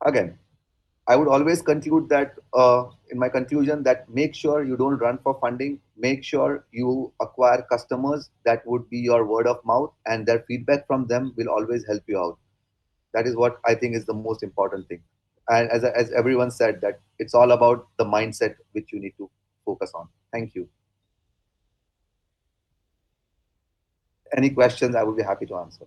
Again, I would always conclude that in my conclusion, that make sure you don't run for funding. Make sure you acquire customers that would be your word of mouth, and their feedback from them will always help you out. That is what I think is the most important thing. And as everyone said, that it's all about the mindset which you need to focus on. Thank you. Any questions, I would be happy to answer.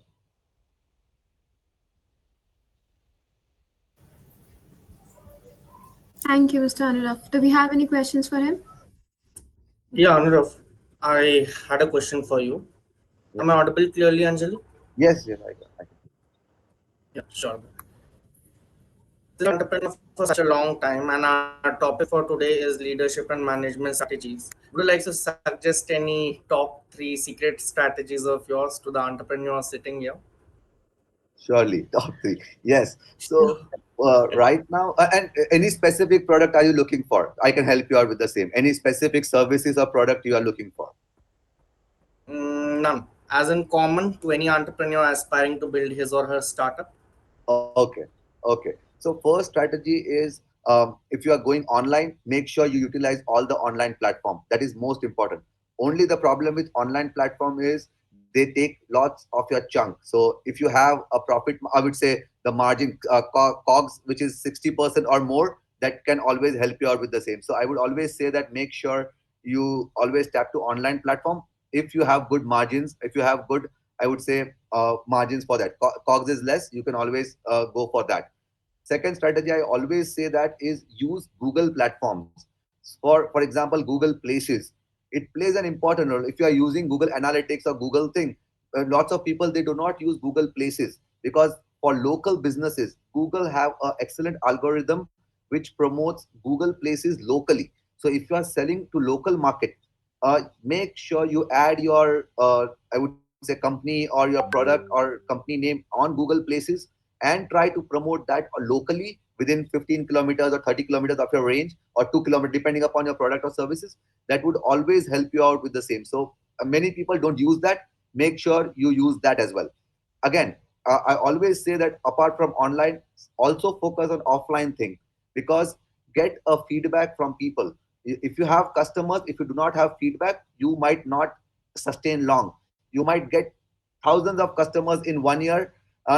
Thank you, Mr. Anurag. Do we have any questions for him? Yeah, Anuruv, I had a question for you. Yeah. Am I audible clearly, Anjali? Yes, yes, I can. Yeah, sure. This is entrepreneur for such a long time, and our topic for today is leadership and management strategies. Would you like to suggest any top three secret strategies of yours to the entrepreneur sitting here? Surely, top three. Yes. So right now, and any specific product are you looking for? I can help you out with the same. Any specific services or product you are looking for? None. As in common to any entrepreneur aspiring to build his or her startup. Okay. Okay. So first strategy is, if you are going online, make sure you utilize all the online platform. That is most important. Only the problem with online platform is they take lots of your chunk. So if you have a profit, I would say the margin cogs, which is 60% or more, that can always help you out with the same. So I would always say that make sure you always tap to online platform if you have good margins. If you have good, I would say, margins for that. Cogs is less, you can always go for that. Second strategy I always say that is use Google platforms. For example, Google Places. It plays an important role. If you are using Google Analytics or Google thing, lots of people, they do not use Google Places, because for local businesses, Google have an excellent algorithm which promotes Google Places locally. So if you are selling to local market, make sure you add your I would say company or your product or company name on Google Places, and try to promote that locally within 15 kilometers or 30 kilometers of your range, or 2 kilometers, depending upon your product or services. That would always help you out with the same. So many people don't use that. Make sure you use that as well. Again, I always say that apart from online, also focus on offline thing, because get a feedback from people. If you have customers, if you do not have feedback, you might not sustain long. You might get thousands of customers in 1 year.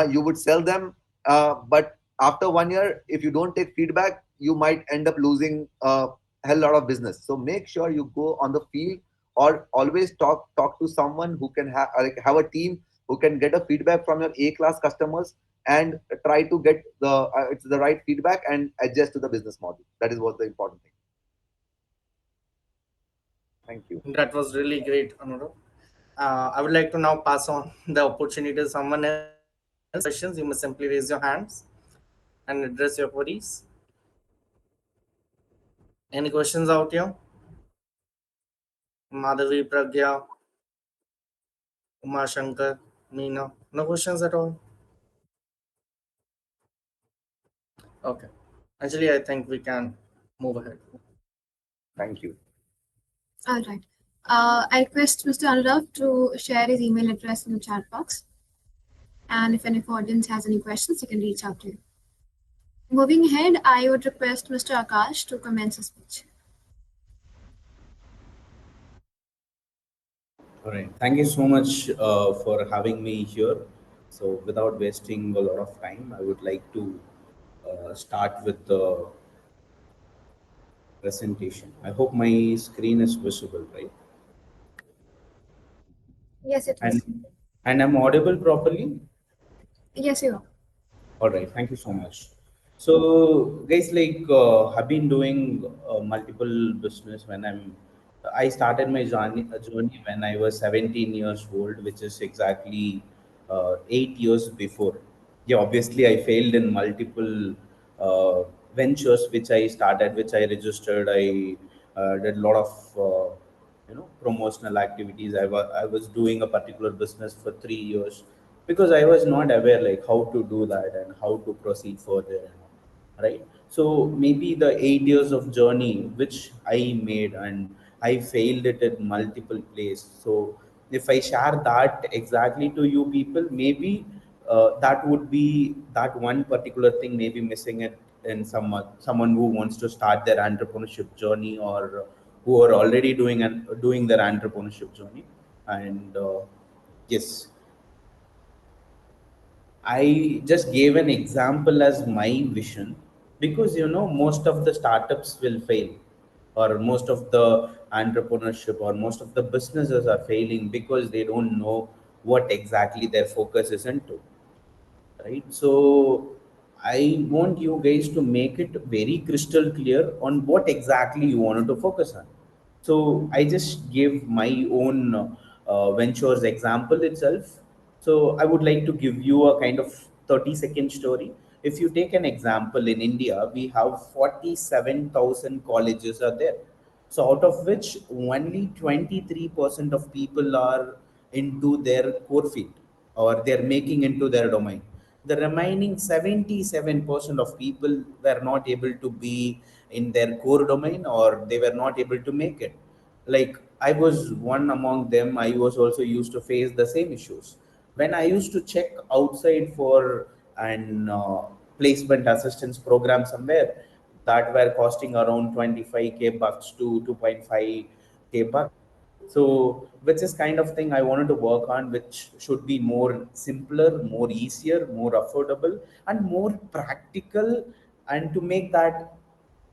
You would sell them, but after 1 year, if you don't take feedback, you might end up losing a hell lot of business. So make sure you go on the field, or always talk to someone who can have a team who can get a feedback from your A class customers, and try to get it's the right feedback and adjust to the business model. That is what the important thing. Thank you. That was really great, Anurag. I would like to now pass on the opportunity to someone else. Questions, you may simply raise your hands and address your queries. Any questions out here? Madhavi, Pragya, Uma Shankar, Meena? No questions at all? Okay. Actually, I think we can move ahead. Thank you. All right. I request Mr. Anurag to share his email address in the chat box. And if any of the audience has any questions, you can reach out to him. Moving ahead, I would request Mr. Akash to commence his speech. All right. Thank you so much for having me here. So, without wasting a lot of time, I would like to start with the presentation. I hope my screen is visible, right? Yes, it And is. and I'm audible properly. Yes, you are. All right, thank you so much. So, guys, I've been doing multiple business I started my journey when I was 17 years old, which is exactly 8 years before. Yeah, obviously, I failed in multiple ventures which I started, which I registered. I did a lot of promotional activities. I was doing a particular business for 3 years because I was not aware like how to do that and how to proceed further, right? So maybe the 8 years of journey which I made, and I failed it in multiple places. So if I share that exactly to you people, maybe that would be that one particular thing maybe missing it in someone who wants to start their entrepreneurship journey, or who are already doing their entrepreneurship journey. And yes, I just gave an example as my vision, because most of the startups will fail, or most of the entrepreneurship or most of the businesses are failing because they don't know what exactly their focus is into, right? So I want you guys to make it very crystal clear on what exactly you wanted to focus on. So I just gave my own ventures example itself. So I would like to give you a kind of 30-second story. If you take an example, in India we have 47,000 colleges are there. So out of which only 23% of people are into their core field, or they're making into their domain. The remaining 77% of people were not able to be in their core domain, or they were not able to make it. Like, I was one among them. I was also used to face the same issues when I used to check outside for an placement assistance program somewhere that were costing around 25k bucks to 2.5k bucks. So which is kind of thing I wanted to work on, which should be more simpler, more easier, more affordable, and more practical, and to make that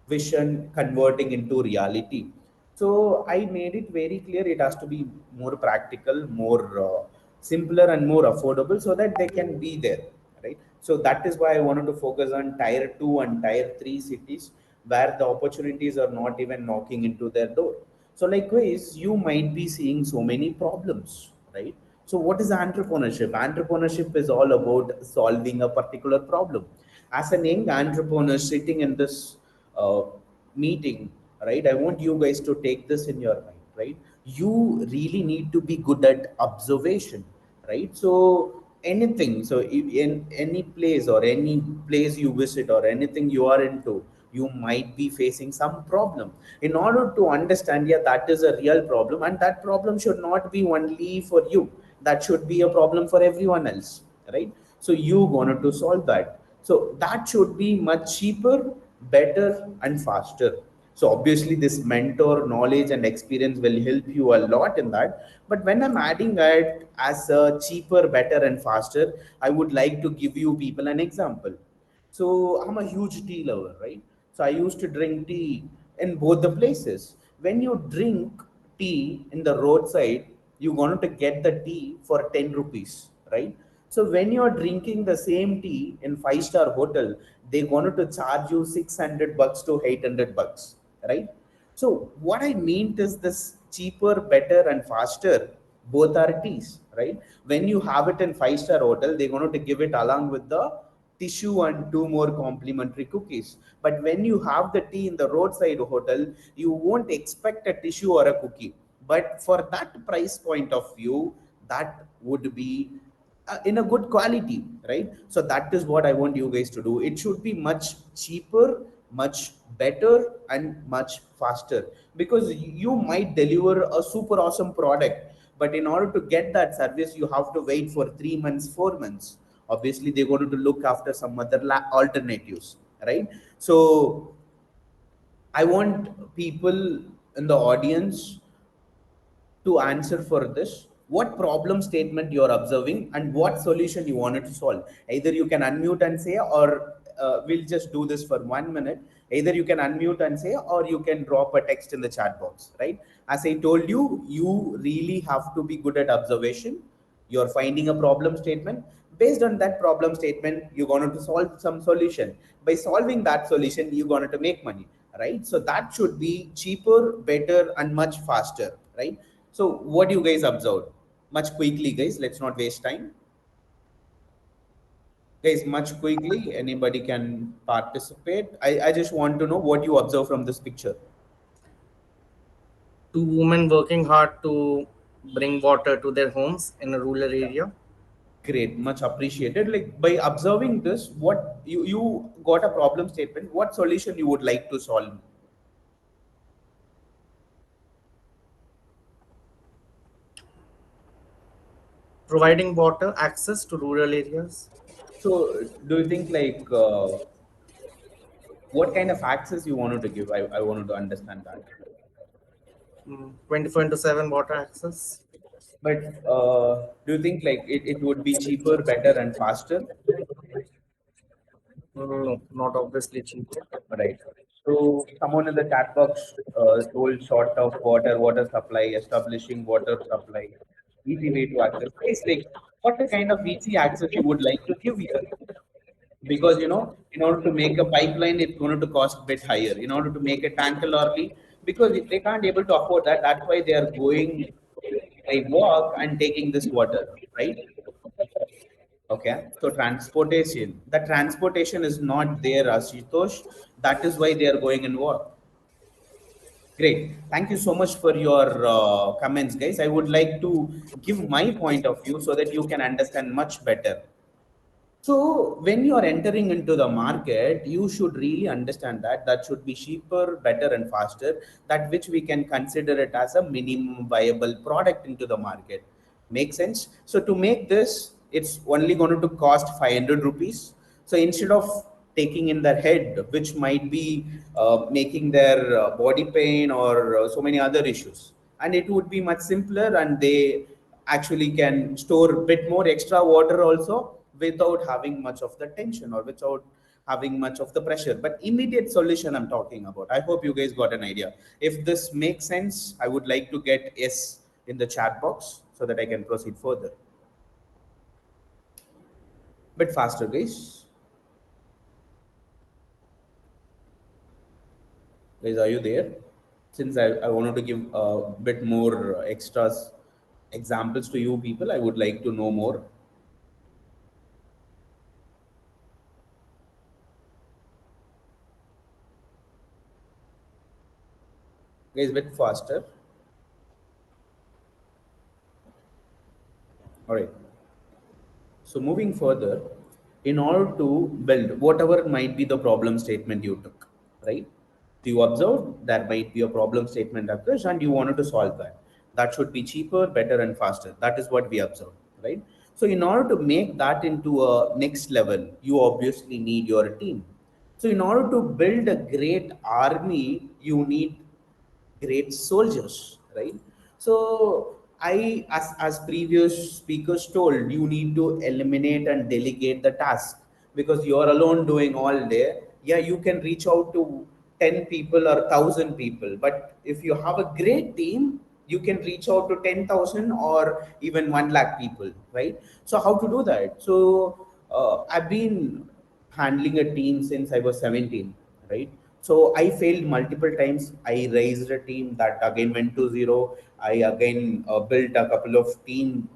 vision converting into reality. So I made it very clear it has to be more practical, more simpler, and more affordable, so that they can be there, right? So that is why I wanted to focus on tier 2 and tier 3 cities, where the opportunities are not even knocking into their door. So likewise, you might be seeing so many problems, right? So what is entrepreneurship? Entrepreneurship is all about solving a particular problem. As a young entrepreneur sitting in this uh, meeting, right? I want you guys to take this in your mind, right? You really need to be good at observation, right? So anything, so in any place or any place you visit or anything you are into, you might be facing some problem. In order to understand, yeah, that is a real problem, and that problem should not be only for you. That should be a problem for everyone else, right? So you wanted to solve that. So that should be much cheaper, better, and faster. So obviously this mentor knowledge and experience will help you a lot in that. But when I'm adding it as a cheaper, better, and faster, I would like to give you people an example. So I'm a huge tea lover, right? So I used to drink tea in both the places. When you drink tea in the roadside, you're going to get the tea for 10 rupees, right? So when you're drinking the same tea in five-star hotel, they're going to charge you 600 bucks to 800 bucks, right? So what I mean is this cheaper, better, and faster, both are teas, right? When you have it in five-star hotel, they're going to give it along with the tissue and two more complimentary cookies. But when you have the tea in the roadside hotel, you won't expect a tissue or a cookie. But for that price point of view, that would be in a good quality, right? So that is what I want you guys to do. It should be much cheaper, much better, and much faster, because you might deliver a super awesome product, but in order to get that service, you have to wait for 3 months, 4 months. Obviously they're going to look after some other alternatives, right? So I want people in the audience to answer for this. What problem statement you're observing and what solution you wanted to solve. Either you can unmute and say, or we'll just do this for 1 minute. Either you can unmute and say, or you can drop a text in the chat box, right? As I told you, you really have to be good at observation. You're finding a problem statement. Based on that problem statement, you're going to solve some solution. By solving that solution, you're going to make money, right? So that should be cheaper, better, and much faster, right? So what do you guys observe? Much quickly, guys. Let's not waste time. Guys, much quickly, anybody can participate. I just want to know what you observe from this picture. Two women working hard to bring water to their homes in a rural area. Great, much appreciated. Like by observing this, what you got a problem statement. What solution you would like to solve? Providing water access to rural areas. So, do you think like what kind of access you wanted to give? I wanted to understand that. 24 into 7 water access. But do you think like it would be cheaper, better, and faster? No, not obviously cheaper. Right. So someone in the chat box told sort of water supply, establishing water supply, easy way to access. It's like what the kind of easy access you would like to give here? Because in order to make a pipeline, it's going to cost a bit higher. In order to make a tank lorry, because they can't able to afford that. That's why they are going by walk and taking this water, right? Okay, so transportation. The transportation is not there, Ashutosh. That is why they are going in war. Great. Thank you so much for your comments, guys. I would like to give my point of view so that you can understand much better. So when you are entering into the market, you should really understand that that should be cheaper, better, and faster. That which we can consider it as a minimum viable product into the market. Make sense? So to make this, it's only going to cost 500 rupees. So instead of taking in their head, which might be making their body pain or so many other issues, and it would be much simpler, and they actually can store a bit more extra water also without having much of the tension or without having much of the pressure. But immediate solution I'm talking about. I hope you guys got an idea. If this makes sense, I would like to get yes in the chat box so that I can proceed further. Bit faster, guys. Guys, are you there? Since I wanted to give a bit more extras examples to you people, I would like to know more. Guys, bit faster. All right. So moving further, in order to build whatever might be the problem statement you took, right? You observed there might be a problem statement occurs and you wanted to solve that. That should be cheaper, better, and faster. That is what we observed, right? So in order to make that into a next level, you obviously need your team. So in order to build a great army, you need great soldiers, right? So as previous speakers told, you need to eliminate and delegate the task, because you're alone doing all day. Yeah, you can reach out to 10 people or 1,000 people, but if you have a great team, you can reach out to 10,000 or even 1 lakh people, right? So how to do that? So I've been handling a team since I was 17, right? So I failed multiple times. I raised a team that again went to zero. I again built a couple of team,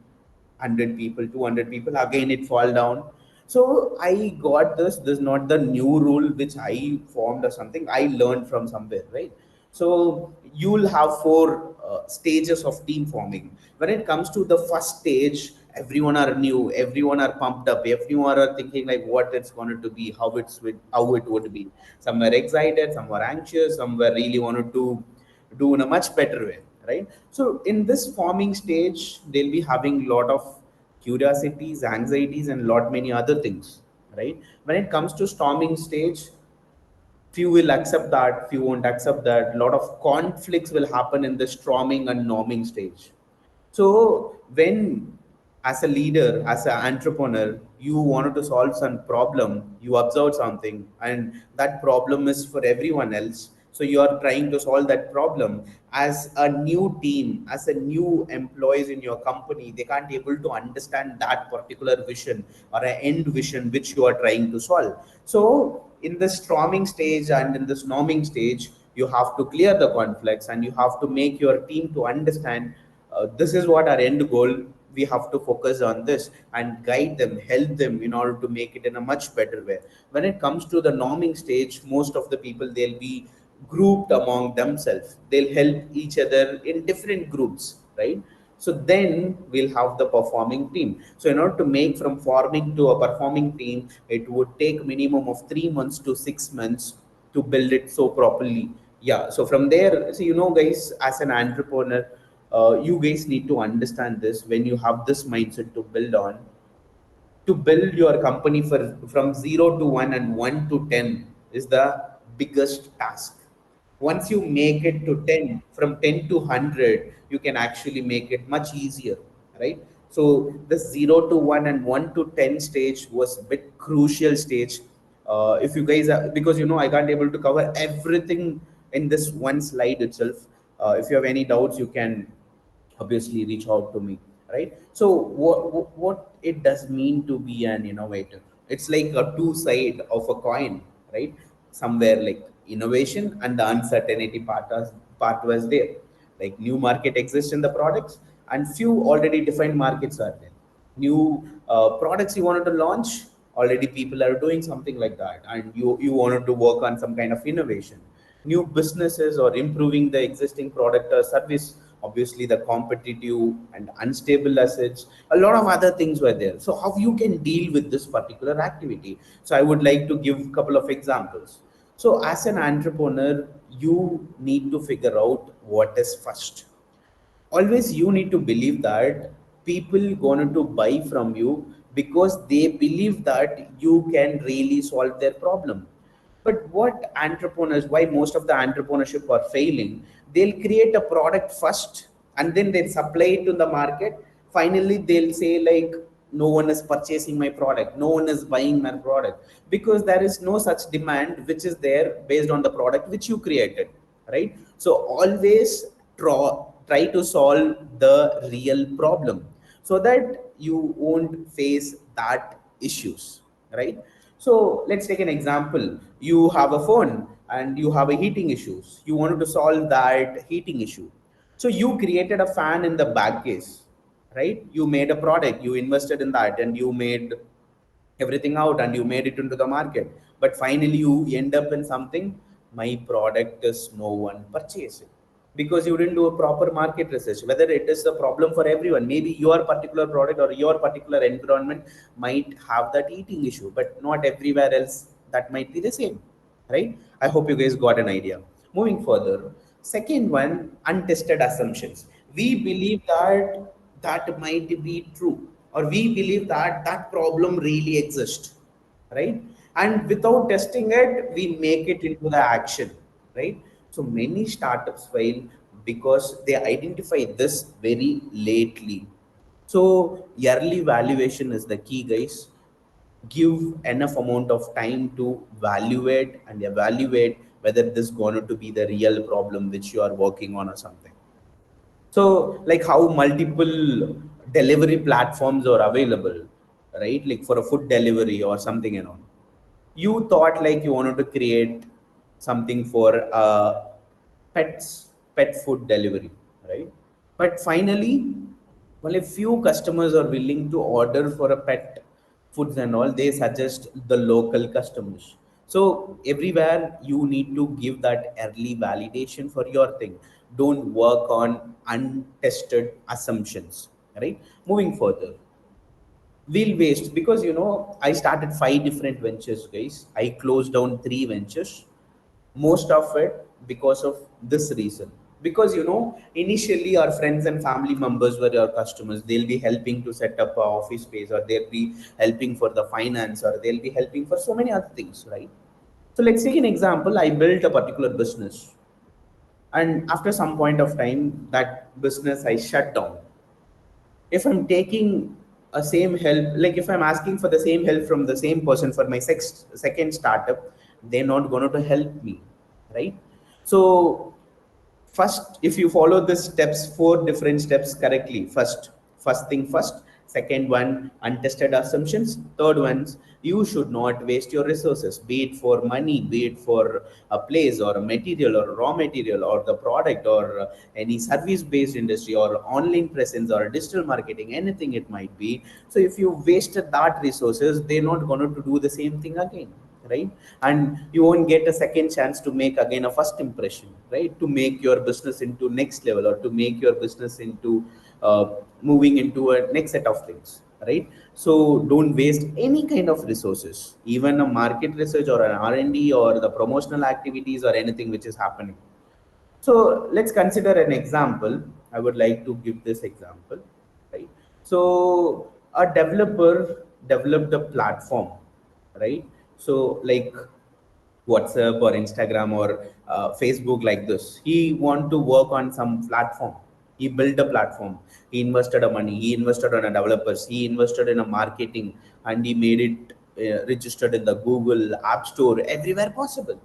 100 people, 200 people. Again, it fall down. So I got this. This is not the new rule which I formed or something. I learned from somewhere, right? So you'll have 4 stages of team forming. When it comes to the first stage, everyone are new, everyone are pumped up, everyone are thinking like what it's going to be, how it would be. Some were excited, some were anxious, some were really wanted to do in a much better way, right? So in this forming stage, they'll be having a lot of curiosities, anxieties, and lot many other things, right? When it comes to storming stage, few will accept that, few won't accept that. A lot of conflicts will happen in the storming and norming stage. So when, as a leader, as an entrepreneur, you wanted to solve some problem, you observe something, and that problem is for everyone else. So you are trying to solve that problem. As a new team, as a new employees in your company, they can't able to understand that particular vision or an end vision which you are trying to solve. So in the storming stage and in this norming stage, you have to clear the conflicts and you have to make your team to understand this is what our end goal. We have to focus on this and guide them, help them in order to make it in a much better way. When it comes to the norming stage, most of the people, they'll be grouped among themselves, they'll help each other in different groups, right? So then we'll have the performing team. So in order to make from forming to a performing team, it would take minimum of 3 months to 6 months to build it so properly. Yeah, so from there, so guys, as an entrepreneur, you guys need to understand this. When you have this mindset to build on, to build your company from 0 to 1 and 1 to 10 is the biggest task. Once you make it to 10, from 10 to 100, you can actually make it much easier, right? So the 0 to 1 and 1 to 10 stage was a bit crucial stage. If you guys are, because I can't able to cover everything in this one slide itself. If you have any doubts, you can obviously reach out to me, right? So what it does mean to be an innovator? It's like a two side of a coin, right? Somewhere like innovation and the uncertainty part was there. Like new market exists in the products, and few already defined markets are there. New products you wanted to launch, already people are doing something like that, and you wanted to work on some kind of innovation. New businesses or improving the existing product or service, obviously the competitive and unstable assets, a lot of other things were there. So how you can deal with this particular activity? So I would like to give a couple of examples. So as an entrepreneur, you need to figure out what is first. Always you need to believe that people going to buy from you because they believe that you can really solve their problem. But what entrepreneurs, why most of the entrepreneurship are failing, they'll create a product first and then they supply it to the market. Finally they'll say like, no one is purchasing my product, no one is buying my product, because there is no such demand which is there based on the product which you created, right? So always try to solve the real problem, so that you won't face that issues, right? So let's take an example. You have a phone and you have a heating issues. You wanted to solve that heating issue. So you created a fan in the back case, right? You made a product, you invested in that, and you made everything out and you made it into the market. But finally you end up in something, my product is no one purchasing, because you didn't do a proper market research, whether it is a problem for everyone. Maybe your particular product or your particular environment might have that eating issue, but not everywhere else that might be the same, right? I hope you guys got an idea. Moving further, second one, untested assumptions. We believe that that might be true, or we believe that that problem really exists, right? And without testing it, we make it into the action, right? So many startups fail because they identify this very lately. So yearly valuation is the key, guys. Give enough amount of time to evaluate and evaluate whether this is going to be the real problem which you are working on or something. So like how multiple delivery platforms are available, right? Like for a food delivery or something and all. You thought like you wanted to create something for pet food delivery, right? But finally, well, if few customers are willing to order for a pet foods and all, they suggest the local customers. So everywhere you need to give that early validation for your thing. Don't work on untested assumptions, right? Moving further, we'll waste, because I started 5 different ventures, guys. I closed down 3 ventures, most of it because of this reason. Because initially our friends and family members were your customers. They'll be helping to set up a office space, or they'll be helping for the finance, or they'll be helping for so many other things, right? So let's take an example. I built a particular business, and after some point of time that business I shut down. If I'm taking a same help, like if I'm asking for the same help from the same person for my second startup, they're not going to help me, right? So first, if you follow the steps, 4 different steps correctly, first thing first, second one, untested assumptions, third ones, you should not waste your resources, be it for money, be it for a place or a material or raw material or the product, or any service based industry or online presence or digital marketing, anything it might be. So if you wasted that resources, they're not going to do the same thing again, right? And you won't get a second chance to make again a first impression, right? To make your business into next level, or to make your business into moving into a next set of things, right? So don't waste any kind of resources, even a market research or an R&D or the promotional activities or anything which is happening. So let's consider an example. I would like to give this example, right? So a developer developed a platform, right? So like WhatsApp or Instagram or Facebook, like this. He want to work on some platform. He built a platform. He invested a money. He invested on a developers. He invested in a marketing, and he made it registered in the Google App Store everywhere possible.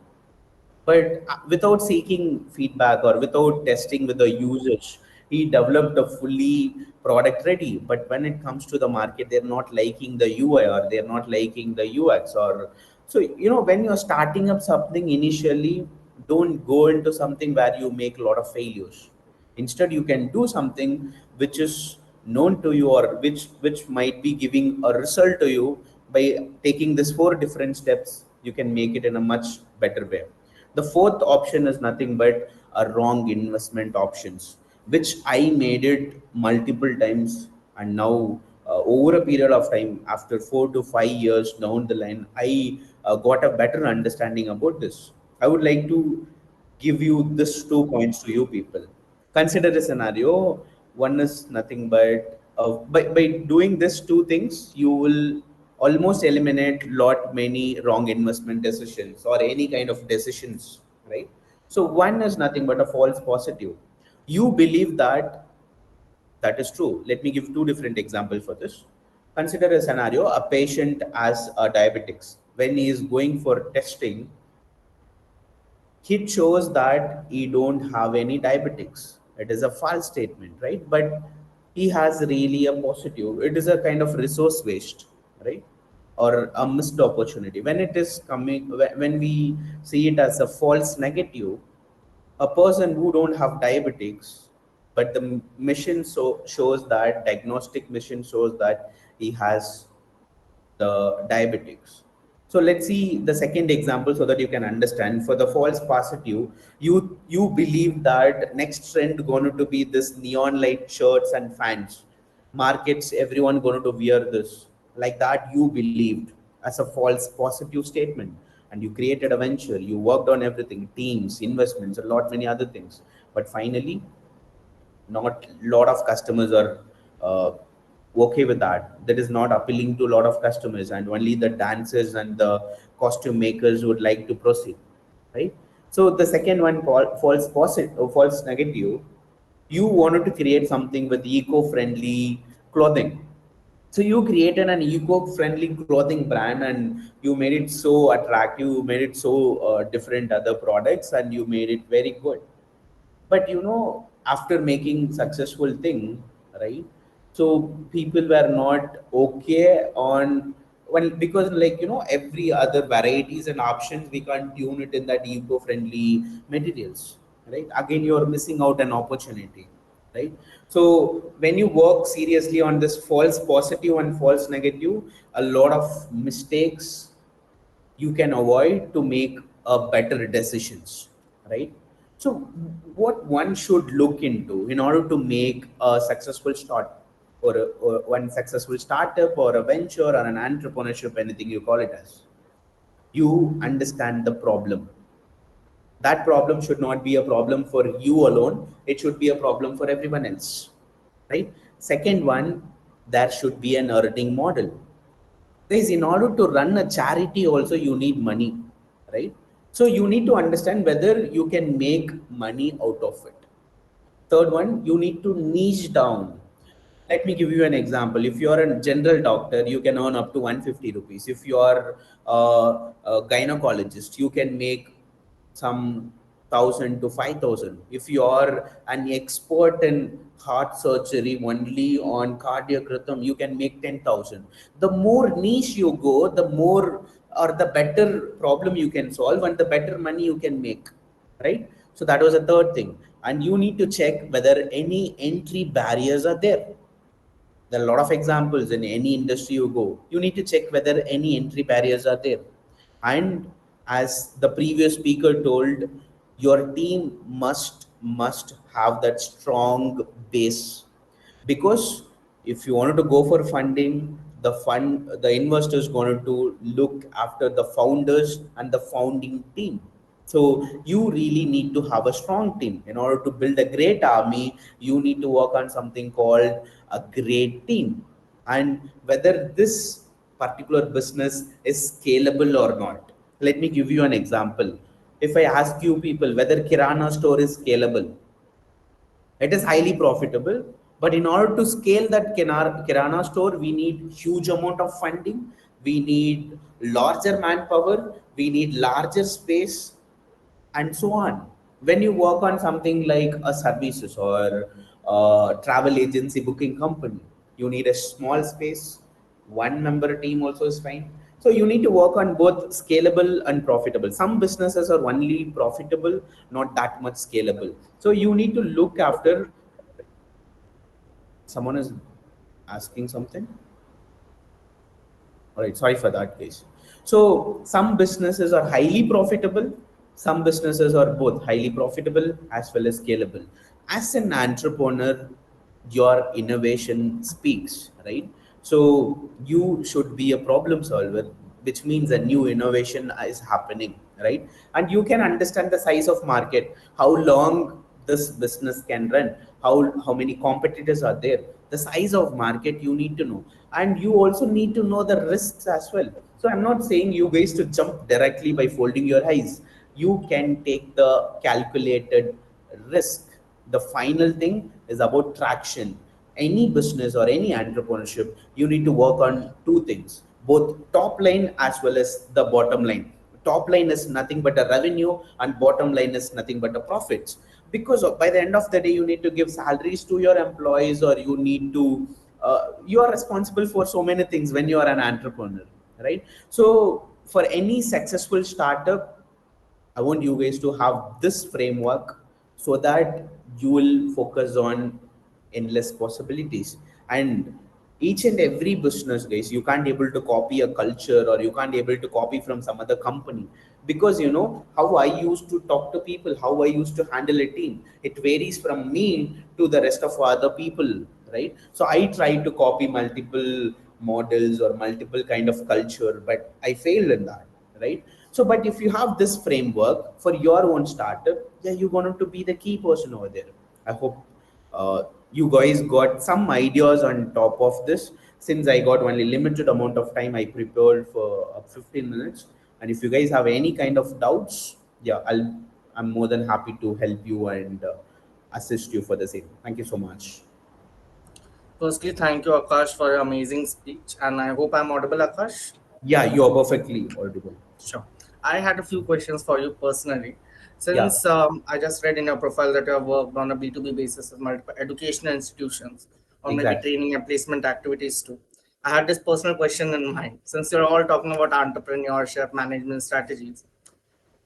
But without seeking feedback or without testing with the users, he developed a fully product ready. But when it comes to the market, they're not liking the UI, or they're not liking the UX. Or so, when you're starting up something initially, don't go into something where you make a lot of failures. Instead, you can do something which is known to you, or which might be giving a result to you. By taking this 4 different steps, you can make it in a much better way. The fourth option is nothing but a wrong investment options, which I made it multiple times. And now, over a period of time, after 4 to 5 years down the line, I got a better understanding about this. I would like to give you this 2 points to you people. Consider a scenario. One is nothing but by doing this 2 things, you will almost eliminate lot many wrong investment decisions or any kind of decisions, right? So one is nothing but a false positive. You believe that That is true. Let me give two different examples for this. Consider a scenario: a patient has a diabetics. When he is going for testing, it shows that he don't have any diabetics. It is a false statement, right? But he has really a positive. It is a kind of resource waste, right? Or a missed opportunity. When it is coming, when we see it as a false negative, a person who don't have diabetics, but the mission shows that diagnostic mission shows that he has the diabetics. So let's see the second example so that you can understand. For the false positive, you believe that next trend going to be this neon light shirts and fans. Markets, everyone going to wear this. Like that, you believed as a false positive statement, and you created a venture. You worked on everything, teams, investments, a lot many other things. But finally, not lot of customers are uh, okay with that. That is not appealing to a lot of customers, and only the dancers and the costume makers would like to proceed, right? So the second one, false positive or false negative, you wanted to create something with eco-friendly clothing. So you created an eco-friendly clothing brand, and you made it so attractive, you made it so different other products, and you made it very good. But after making successful thing, right? So people were not okay on, well, because like every other varieties and options, we can't tune it in that eco-friendly materials, right? Again, you're missing out an opportunity, right? So when you work seriously on this false positive and false negative, a lot of mistakes you can avoid to make better decisions, right? So what one should look into in order to make a successful start, or one successful startup or a venture or an entrepreneurship, anything you call it as, you understand the problem. That problem should not be a problem for you alone, it should be a problem for everyone else, right? Second one, there should be an earning model. Guys, in order to run a charity also you need money, right? So you need to understand whether you can make money out of it. Third one, you need to niche down. Let me give you an example. If you are a general doctor, you can earn up to 150 rupees. If you are a gynecologist, you can make some 1,000 to 5,000. If you are an expert in heart surgery only on cardiac rhythm, you can make 10,000. The more niche you go, the more or the better problem you can solve, and the better money you can make, right? So that was a third thing. And you need to check whether any entry barriers are there. There are a lot of examples in any industry you go. You need to check whether any entry barriers are there. And as the previous speaker told, your team must have that strong base. Because if you wanted to go for funding, the investors wanted to look after the founders and the founding team. So you really need to have a strong team. In order to build a great army, you need to work on something called a great team. And whether this particular business is scalable or not. Let me give you an example. If I ask you people whether Kirana store is scalable, it is highly profitable, but in order to scale that kirana store, we need huge amount of funding, we need larger manpower, we need larger space, and so on. When you work on something like a services or a travel agency booking company, you need a small space, one member team also is fine. So you need to work on both scalable and profitable. Some businesses are only profitable, not that much scalable. So you need to look after. Someone is asking something. All right, sorry for that, case. So some businesses are highly profitable, some businesses are both highly profitable as well as scalable. As an entrepreneur, your innovation speaks, right? So you should be a problem solver, which means a new innovation is happening, right? And you can understand the size of market, how long this business can run, how many competitors are there, the size of market you need to know, and you also need to know the risks as well. So I'm not saying you guys to jump directly by folding your eyes. You can take the calculated risk. The final thing is about traction. any business or any entrepreneurship, you need to work on two things, both top line as well as the bottom line. Top line is nothing but a revenue, and bottom line is nothing but a profits. Because by the end of the day, you need to give salaries to your employees, or you need to, you are responsible for so many things when you are an entrepreneur, right? So for any successful startup, I want you guys to have this framework so that you will focus on endless possibilities. And each and every business, guys, you can't able to copy a culture, or you can't able to copy from some other company, because you know how I used to talk to people, how I used to handle a team. It varies from me to the rest of other people, right? So I try to copy multiple models or multiple kind of culture, but I failed in that, right? So, but if you have this framework for your own startup, yeah, you're going to be the key person over there. I hope you guys got some ideas on top of this. Since I got only limited amount of time, I prepared for 15 minutes. And if you guys have any kind of doubts, yeah, I'm more than happy to help you and assist you for the same. Thank you so much. Firstly, thank you, Akash, for your amazing speech, and I hope I'm audible, Akash. Yeah, you are perfectly audible. Sure. I had a few questions for you personally. Yeah, Since I just read in your profile that you have worked on a B2B basis with multiple educational institutions, or maybe exactly. training and placement activities too. I had this personal question in mind. Since you're all talking about entrepreneurship, management strategies,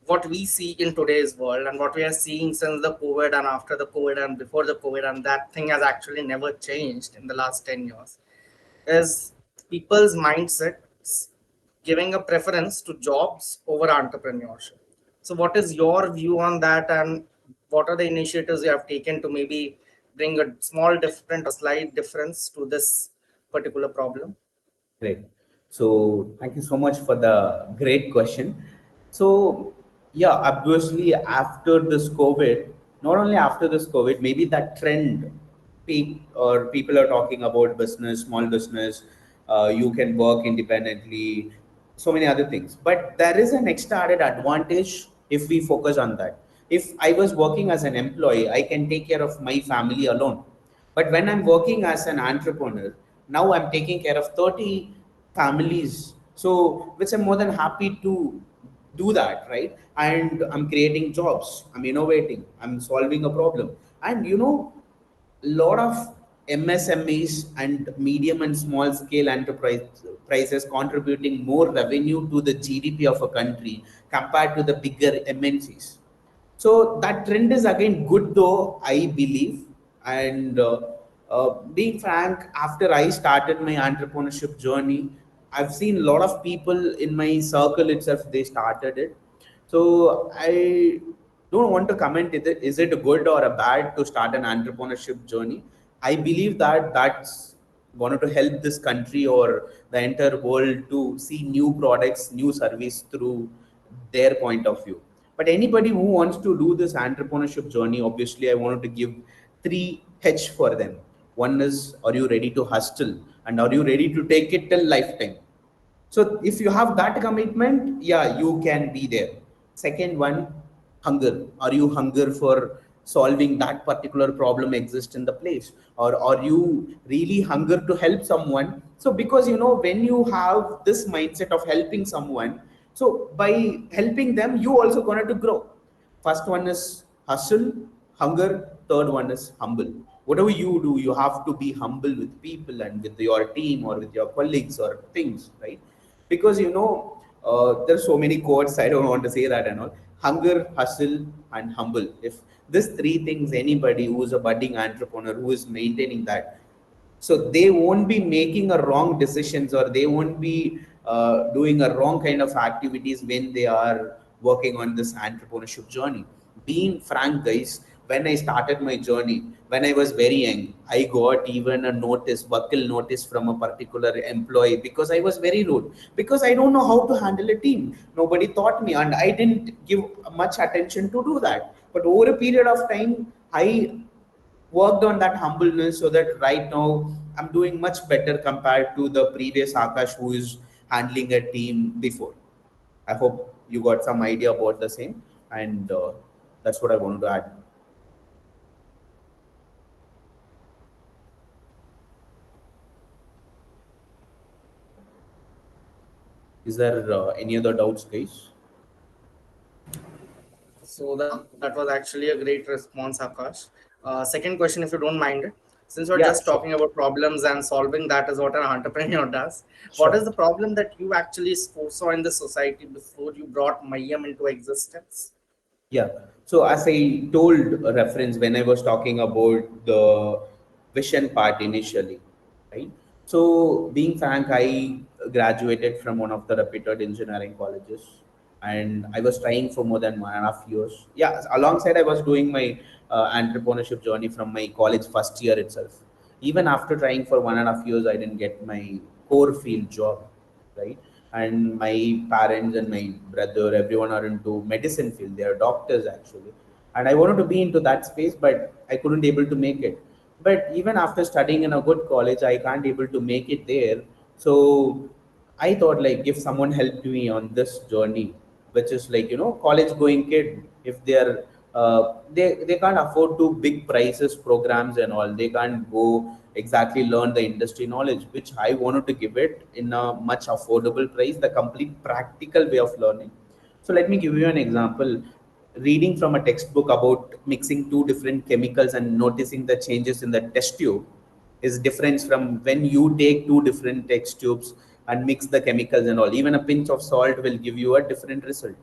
what we see in today's world and what we are seeing since the COVID and after the COVID and before the COVID, and that thing has actually never changed in the last 10 years, is people's mindsets giving a preference to jobs over entrepreneurship. So, what is your view on that, and what are the initiatives you have taken to maybe bring a small different or slight difference to this particular problem? Great. So thank you so much for the great question. So yeah, obviously after this COVID, not only after this COVID, maybe that trend or people are talking about business, small business, you can work independently, so many other things. But there is an extra added advantage if we focus on that. If I was working as an employee, I can take care of my family alone. But when I'm working as an entrepreneur, now I'm taking care of 30 families. So, which I'm more than happy to do that, right? And I'm creating jobs, I'm innovating, I'm solving a problem. And you know, lot of MSMEs and medium and small scale enterprises contributing more revenue to the GDP of a country compared to the bigger MNCs. So that trend is again good, though I believe. And being frank, after I started my entrepreneurship journey, I've seen a lot of people in my circle itself, they started it. So I don't want to comment is it a good or a bad to start an entrepreneurship journey. I believe that that's wanted to help this country or the entire world to see new products, new service through their point of view. But anybody who wants to do this entrepreneurship journey, obviously, I wanted to give three H for them. One is, are you ready to hustle? And are you ready to take it till lifetime? So if you have that commitment, yeah, you can be there. Second one, hunger. Are you hunger for solving that particular problem exist in the place? Or are you really hunger to help someone? So because you know, when you have this mindset of helping someone, so by helping them, you also going to grow. First one is hustle, hunger. Third one is humble. Whatever you do, you have to be humble with people and with your team or with your colleagues or things, right? Because you know, there's so many quotes. I don't want to say that and all. Hunger, hustle, and humble. If these three things, anybody who is a budding entrepreneur who is maintaining that, so they won't be making a wrong decisions, or they won't be doing a wrong kind of activities when they are working on this entrepreneurship journey. Being frank, guys, when I started my journey, when I was very young, I got even a notice, buckle notice from a particular employee because I was very rude, because I don't know how to handle a team. Nobody taught me, and I didn't give much attention to do that. But over a period of time, I worked on that humbleness, so that right now I'm doing much better compared to the previous Akash who is handling a team before. I hope you got some idea about the same, and that's what I wanted to add. Is there any other doubts, guys? So that was actually a great response, Akash. Second question, if you don't mind, since we're Yeah, just sure. talking about problems and solving, that is what an entrepreneur does. What is Sure. the problem that you actually foresaw in the society before you brought Mayam into existence? Yeah. So as I told a reference when I was talking about the vision part initially, right? So being frank, I graduated from one of the reputed engineering colleges, and I was trying for more than 1.5 years. Yeah, alongside I was doing my entrepreneurship journey from my college first year itself. Even after trying for 1.5 years, I didn't get my core field job, right? And my parents and my brother, everyone are into medicine field, they are doctors actually, and I wanted to be into that space, but I couldn't able to make it. But even after studying in a good college, I can't able to make it there. So I thought, like, if someone helped me on this journey, which is like, college going kid, if they can't afford to big prices programs and all, they can't go exactly learn the industry knowledge, which I wanted to give it in a much affordable price, the complete practical way of learning. So let me give you an example. Reading from a textbook about mixing two different chemicals and noticing the changes in the test tube is different from when you take two different test tubes and mix the chemicals and all. Even a pinch of salt will give you a different result.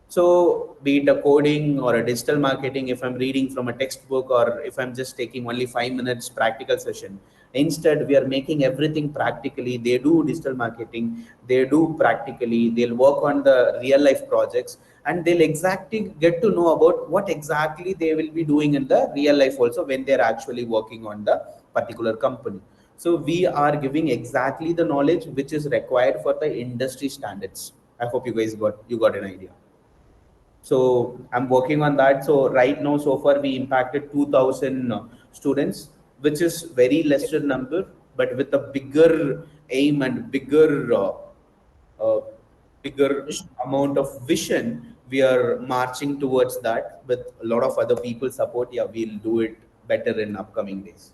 So, be it a coding or a digital marketing, if I'm reading from a textbook or if I'm just taking only 5 minutes practical session, instead we are making everything practically. They do digital marketing, they do practically, they'll work on the real life projects, and they'll exactly get to know about what exactly they will be doing in the real life also when they're actually working on the particular company. So we are giving exactly the knowledge which is required for the industry standards. I hope you got an idea. So I'm working on that. So right now, so far we impacted 2000 students, which is very lesser number, but with a bigger aim and uh, bigger amount of vision. We are marching towards that with a lot of other people support. Yeah, we'll do it better in upcoming days.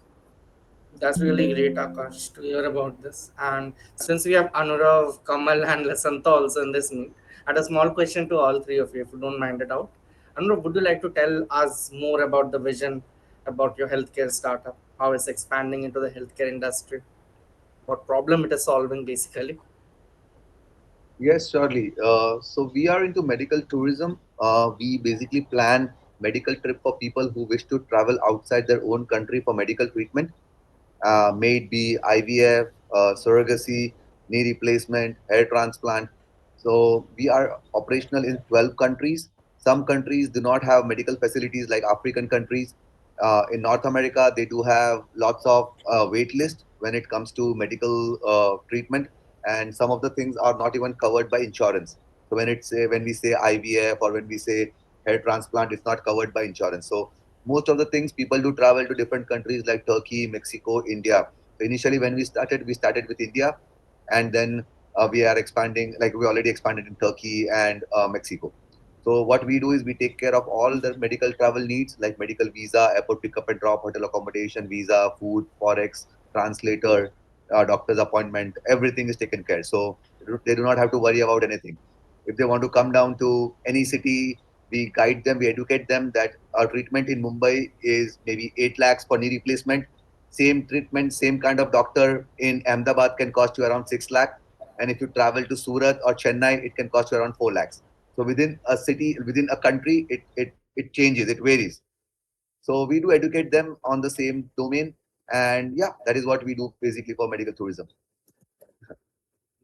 That's really great, Akash, to hear about this. And since we have Anurav, Kamal, and Lasanta also in this meet, I had a small question to all three of you, if you don't mind it out. Anurav, would you like to tell us more about the vision about your healthcare startup, how it's expanding into the healthcare industry, what problem it is solving, basically? Yes, surely. So we are into medical tourism. We basically plan medical trip for people who wish to travel outside their own country for medical treatment. May it be IVF, surrogacy, knee replacement, hair transplant. So we are operational in 12 countries. Some countries do not have medical facilities like African countries. In North America, they do have lots of wait list when it comes to medical treatment, and some of the things are not even covered by insurance. So when we say IVF or when we say hair transplant, it's not covered by insurance. So most of the things people do travel to different countries like Turkey, Mexico, India. So initially, when we started with India, and then we are expanding. Like we already expanded in Turkey and Mexico. So what we do is we take care of all the medical travel needs like medical visa, airport pickup and drop, hotel accommodation, visa, food, forex, translator, doctor's appointment. Everything is taken care. So they do not have to worry about anything. If they want to come down to any city, we guide them, we educate them that our treatment in Mumbai is maybe 8 lakhs for knee replacement. Same treatment, same kind of doctor in Ahmedabad can cost you around 6 lakh. And if you travel to Surat or Chennai, it can cost you around 4 lakhs. So within a city, within a country, it changes, it varies. So we do educate them on the same domain. And yeah, that is what we do basically for medical tourism.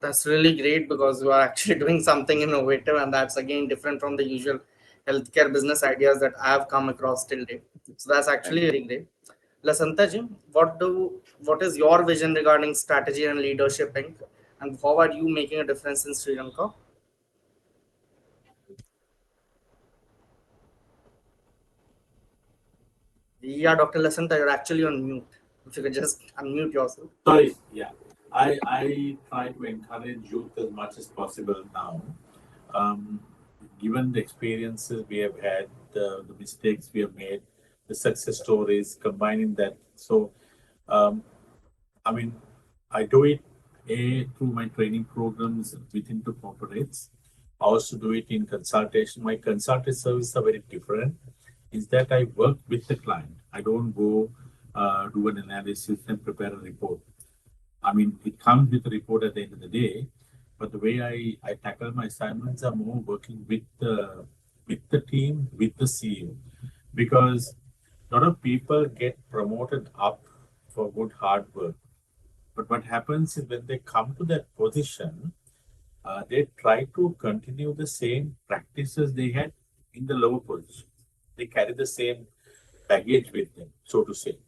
That's really great because you are actually doing something innovative, and that's again different from the usual healthcare business ideas that I have come across till date. So that's Thank actually you. very great. Lasanta ji, what is your vision regarding strategy and leadership, Inc., and how are you making a difference in Sri Lanka? Yeah, Dr. Lasanta, you're actually on mute. If you could just unmute yourself. Sorry, yeah. I try to encourage youth as much as possible now. Um, Given the experiences we have had, the mistakes we have made, the success stories, combining that. So, um, I mean, I do it through my training programs within the corporates. I also do it in consultation. My consulting services are very different. Is that I work with the client. I don't go do an analysis and prepare a report. I mean, it comes with a report at the end of the day, but the way I tackle my assignments are more working with the team, with the CEO, because a lot of people get promoted up for good hard work. But what happens is when they come to that position, they try to continue the same practices they had in the lower position. They carry the same baggage with them, so to say.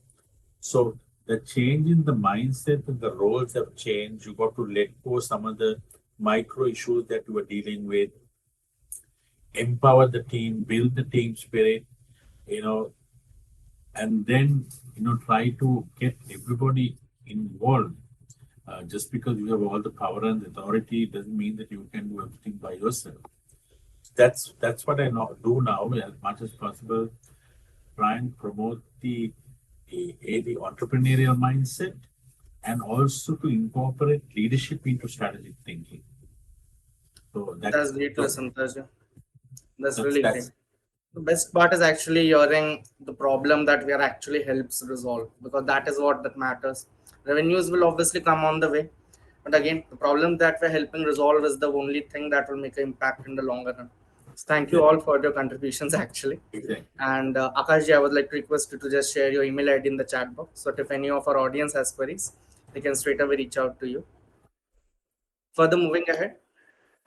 So the change in the mindset and the roles have changed. You got to let go some of the micro issues that you were dealing with, empower the team, build the team spirit, you know, and then try to get everybody involved. Just because you have all the power and authority doesn't mean that you can do everything by yourself. That's what I do now as much as possible. Try and promote the entrepreneurial mindset and also to incorporate leadership into strategic thinking. So That's great to listen, Tarja. That's that's really great. The best part is actually hearing the problem that we are actually helps resolve, because that is what that matters. Revenues will obviously come on the way, but again, the problem that we're helping resolve is the only thing that will make an impact in the longer run. So thank you all for your contributions actually. exactly. And Akashji, I would like to request you to just share your email ID in the chat box. So if any of our audience has queries, they can straight away reach out to you. Further moving ahead,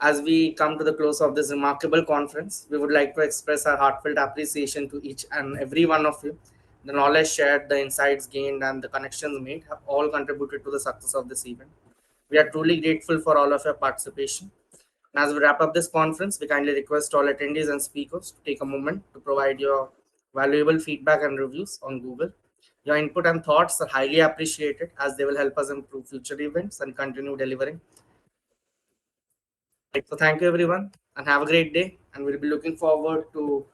as we come to the close of this remarkable conference, we would like to express our heartfelt appreciation to each and every one of you. The knowledge shared, the insights gained, and the connections made have all contributed to the success of this event. We are truly grateful for all of your participation. And as we wrap up this conference, we kindly request all attendees and speakers to take a moment to provide your valuable feedback and reviews on Google. Your input and thoughts are highly appreciated, as they will help us improve future events and continue delivering. So thank you everyone and have a great day. And we'll be looking forward to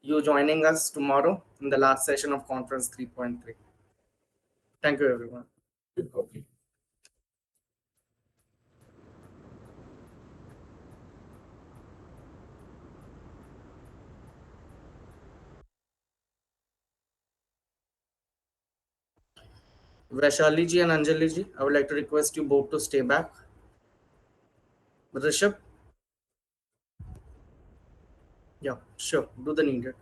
you joining us tomorrow in the last session of conference 3.3. Thank you everyone. Okay. Vaishali ji and Anjali ji, I would like to request you both to stay back. Rishabh? Yeah, sure. Do the needed.